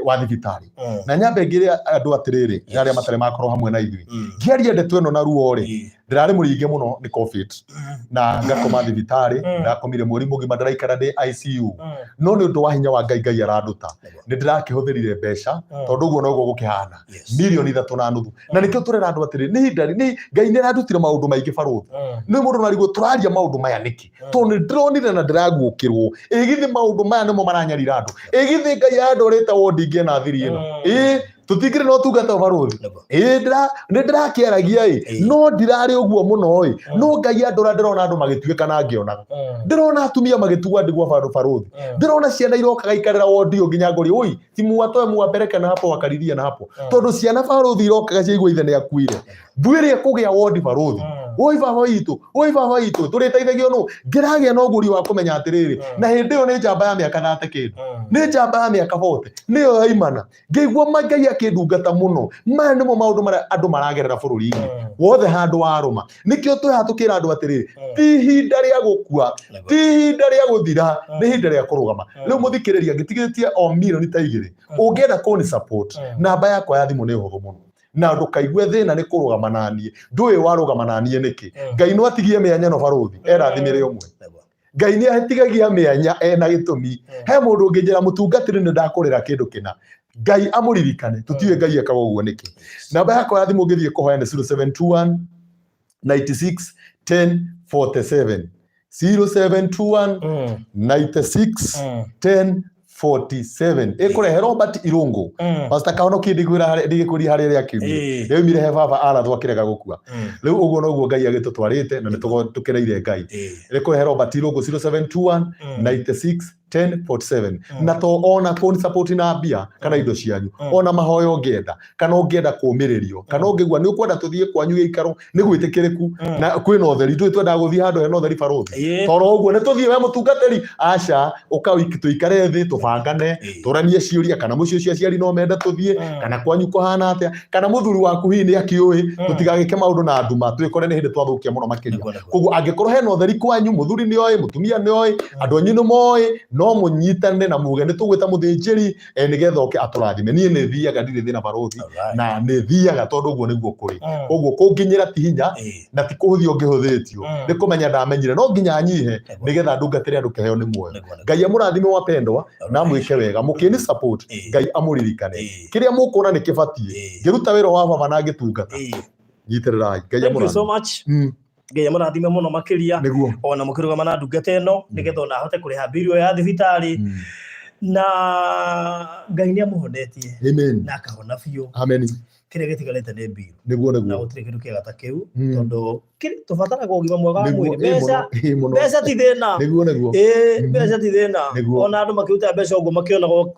wa thibitari na nyambe ngire andu atiriri aria matare makorwo hamwe na ithui ngiaria ndeto ino na ruo ri ndirari muringe muno ni COVID na ngakoma thibitari ndakomire mweri mugima ndiraikara ndi ICU no ni undu wa hinya wa Ngai aranduta ni ndirakihũthĩrire mbeca tondu uguo noguo gukihana milioni 3.5 na nikio turera andu atiriri ni hindari ni Ngai ni arandutire maundu maingi baruthi ni mundu narigwo turaria maundu maya niki tondu ndironire na ndiraguukirwo igithi maundu maya nimo maranyarira andu igithi Ngai andoreta wondingie na thiri ino tutigire no tungata baruthi ni ndirakiaragia no ndirari uguo muno no Ngai andora ndirona andu magituika na ngiona ndirona atumia magitugwa ndigwa baruthi ndirona ciana iroka gaikarira wondi nginya ngori oi timu atoe muabereke na hapo wakarithia na hapo tondu ciana baruthi iroka gaciigwa ithe ni akuire ndwire kugia wondi baruthi oi baba itu turiteithagio no ngiragia no nguri wa kumenya atiriri na hindi yo ni njamba ya miaka 30 kindu ni njamba ya miaka 40 niyo yaimana ngigwa Ngai akindungata muno maya nimo maundu maria andu maragerera bururi-ini wothe handu waruma nikio twiha tukira andu atiriri ti hinda ria gukua ti hinda ria guthira ni hinda ria kurugama riu muthikiriria ngitigitie o milioni ta 2 ungienda kuni support namba yakwa ya thimu ni huthu muno na ndukaigue thina ni kurugama nanie ndui warugama nanie niki Ngai no atigie mianya no baruthi erathimire umwe Ngai ni atigagia mianya ena gitumi he mundu nginjira mutungatiri ni ndakurira kindu kina Ngai amuririkane tutiwe Ngai ekaga uguo niki namba yakwa ya thimu ngithie kuhoya ni 0721 96 10 47 0721 96 10 47 ikurehe Robert Irungu Pastor Kahono kindigwira ndigikuria hari ria kiumia riu mire he baba arathwa kirega gukua riu uguo noguo Ngai agitutwarite na nitukireire Ngai ikurehe Robert Irungu 0721 96 1047 na to ona kuni support na bia kana indo cianyu ona mahoyo ngenda kana ungienda kumiririo kana ungigwa ni ukwenda tuthie kwanyu ikaro ni gwitikiriku na kwina utheri twenda guthie handu hena utheri baruthi toro uguo ni tuthie we mutungatiri aca ukawiki tuikare thi tubangane turanie ciuria kana mucio cia ciari no menda tuthie kana kwanyu kuhana atia kana muthuri waku hini akiui tutigagike maundu na nduma twikore ni hindi twathukia muno makiria koguo angikorwo hena utheri kwanyu muthuri ni oi mutumia ni oi andu anyu ni moi no munyitane na muge ni tugwita muthinjiri nigetha oke aturathime nie ni thiaga ndire thina baruthi na ni thiaga tondu uguo niguo kuri koguo kunginyira ti hinya na ti kuhuthio ngihũthĩtio ni kumenya ndamenyire no nginya nyihe nigetha ndungatire andu keheo ni muoyo Ngai amurathime wapendwa na mwike wega mukini support Ngai amuririkane kiria mukuna ni kibatie ngiruta wira wa baba na ngitungata nyitirirai Ngai amurathime. Thank you so much. Ngai amurathime muno makiria ona mukirugama na ndungata ino nigetha ona ahote kuriha bill ya thibitari na Ngai ni amuhonetie na akahona biu amen kiria gitigarite ni bill niguo na gutire kindu kiega ta kiu tondu tubataraga ugima mwega wa mwiri mbeca ti thina niguo mbeca ti thina ona andu makiruta mbeca uguo makionago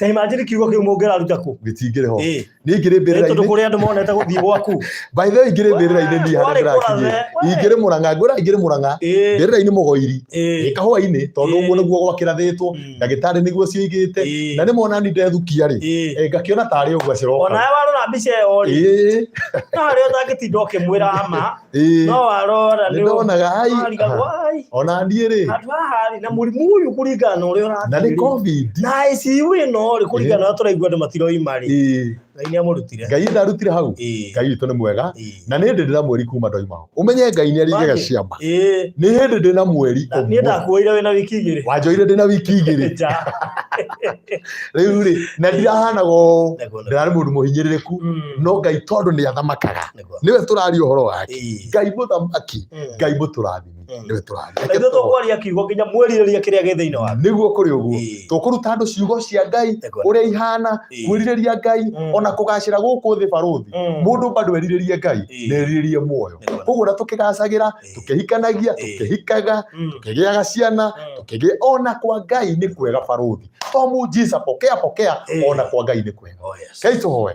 imagine kiugo kiu mungera ruta ku gitingire ho ni ngire mbirira tondu kuri andu monete guthii gwaku by the way ngire mbirira ine ni hande ndirakinyie ingire muranga ngora ingire muranga mbirira ine mugoiri ikahwa-ini tondu uguo niguo gwakirathitwo ndagitari niguo ciigite na ni mona ni ndethukia ri ngakiona tari uguo ciroka ona warora mbica yo ri na ri otagitinda ukimwira ama no warora ni ndonaga ai ona ndie ri atwahari na murimu uyu kuringana uri ora na ni COVID na ICU ino ri kuringana na turaigua andu matiro imari Ngai ndarutire hau Ngai witũ nĩ mwega na nĩ hĩndĩ ndĩna mweri kuma ndoima ũmenye Ngai nĩ arigaga ciama nĩ hĩndĩ ndĩna mweri niĩ ndakuoire wĩna wiki 2 wanjoire ndĩna wiki 2 rĩu rĩ na ndirahanago ndarĩ mũndũ mũhinyĩrĩrĩku no Ngai tondũ nĩ athamakaga nĩwe tũraria ũhoro wake Ngai mũthamaki Ngai mũtũrathimi nĩwe tũraria ithuĩ tũkwaria kiugo nginya mwerirĩria kĩrĩa gĩ thĩinĩ waku nĩguo kũrĩ ũguo tũkũruta andũ ciugo cia Ngai ũrĩa ihana kwĩrirĩria Ngai ona kũgacĩra gũkũ thĩ barũthi mũndũ bado erirĩrie Ngai nerirĩrie muoyo koguo na tũkĩgacagĩra tũkĩhikanagia tũkĩhikaga tũkĩgĩaga ciana tũkĩgĩa ona kwa Ngai nĩ kwega barũthi to mujiza pokea ona kwa Ngai nĩ kwega Ngai tũhoe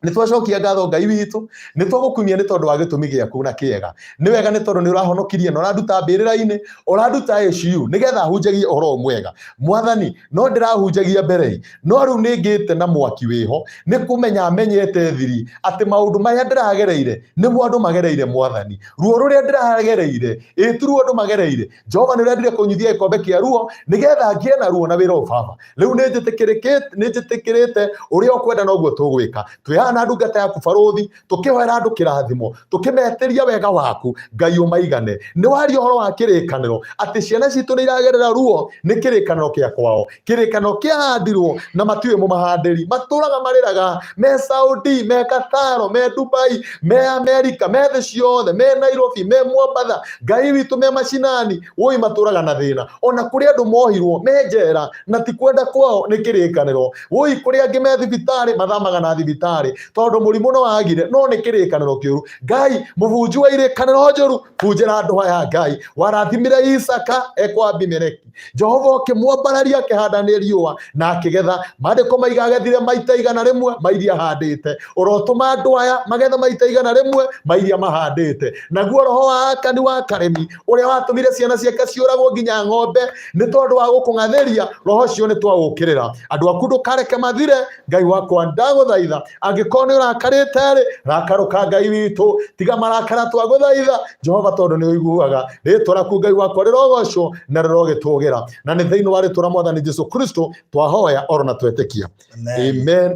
nĩ twacokia ngatho Ngai witũ nĩ twagũkumia nĩ tondũ wa gĩtũmi gĩaku na kĩega nĩ wega nĩ tondũ nĩ ũrahonokirie na ũranduta mbĩrĩra-inĩ ũranduta ICU nĩgetha hunjagie ũhoro mwega mwathani no ndĩrahunjagia mbere no rĩu nĩ ngĩte na mwaki wĩho nĩ kũmenya menyete thiri atĩ maũndũ marĩa ndĩragereire nĩguo andũ magereire mwathani ruo rũrĩa ndĩragereire ruo andũ magereire Jehova nĩ ũrendire kũnyuithia gĩkombe kĩa ruo nĩgetha ngĩe na ruo na wĩra ũbaba rĩu nĩ njĩtĩkĩrĩte ũrĩa ũkwenda noguo tũgwĩka na ndungata yaku barũthi tũkĩhoera andũ kĩrathimo tũkĩmeteria wega waku Ngai ũmaigane nĩ waria ũhoro wa kĩrĩkanĩro atĩ ciana citũ nĩ iragerera ruo nĩ kĩrĩkanĩro kĩa kwao kĩrĩkanĩro kĩahandirwo na matiũĩ mũmahandĩri matũraga marĩraga me Saudi me Qatar me Dubai me America me thĩ ciothe me Nairobi me Mombasa Ngai witũ me macinani woi matũraga na thĩna ona kũrĩ andũ mohirwo me njera na ti kwenda kwao nĩ kĩrĩkanĩro woi kũrĩ angĩ me thibitarĩ mathamaga na thibitarĩ tondũ mũrimũ no wagire no nĩ kĩrĩkanĩro kĩũru Ngai mũbunju wa irĩkanĩro njũru bunjĩra andũ aya Ngai warathimire Isaka ekwa Abimeleki Jehova ũkĩmwambararia akĩhanda nĩ riũa na akĩgetha maandĩko maiga agethire maita 100 mairia handĩte ũrotũma andũ aya magetha maita 100 mairia mahandĩte naguo roho wa Akani wa karemi ũrĩa watũmire ciana ciake ciũragwo nginya ng'ombe nĩ tondũ wa gũkũng'athĩria roho ũcio nĩ twagũkĩrĩra andũ aku ndũkareke mathire Ngai wakwa ndagũthaitha angĩkorwo nĩ ũrakarĩte rĩ rakaruka Ngai witũ tiga marakara twagũthaitha Jehova tondũ nĩ ũiguaga rĩtwa rĩaku Ngai wakwa rĩrogocwo na rĩrogĩtũgĩra na nĩ thĩinĩ wa rĩtwa rĩa Mwathani Jesũ Kristo twahoya oro na twetĩkia amen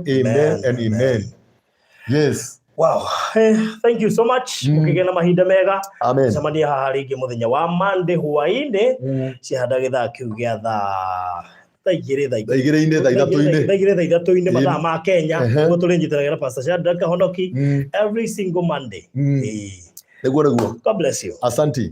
and amen yes. Wow, thank you so much. Mukigĩa na mahinda mega. Amen. Semania haha rĩngĩ mũthenya wa Monday hwaĩ-inĩ cihanda gĩthaa kĩu gĩa thaa igĩrĩ thaa ithatũ-inĩ mathaa ma Kenya nĩguo tũrĩnyitanagĩra Pastor Shadrack Kahonoki every single Monday. Nĩguo God bless you. Asante.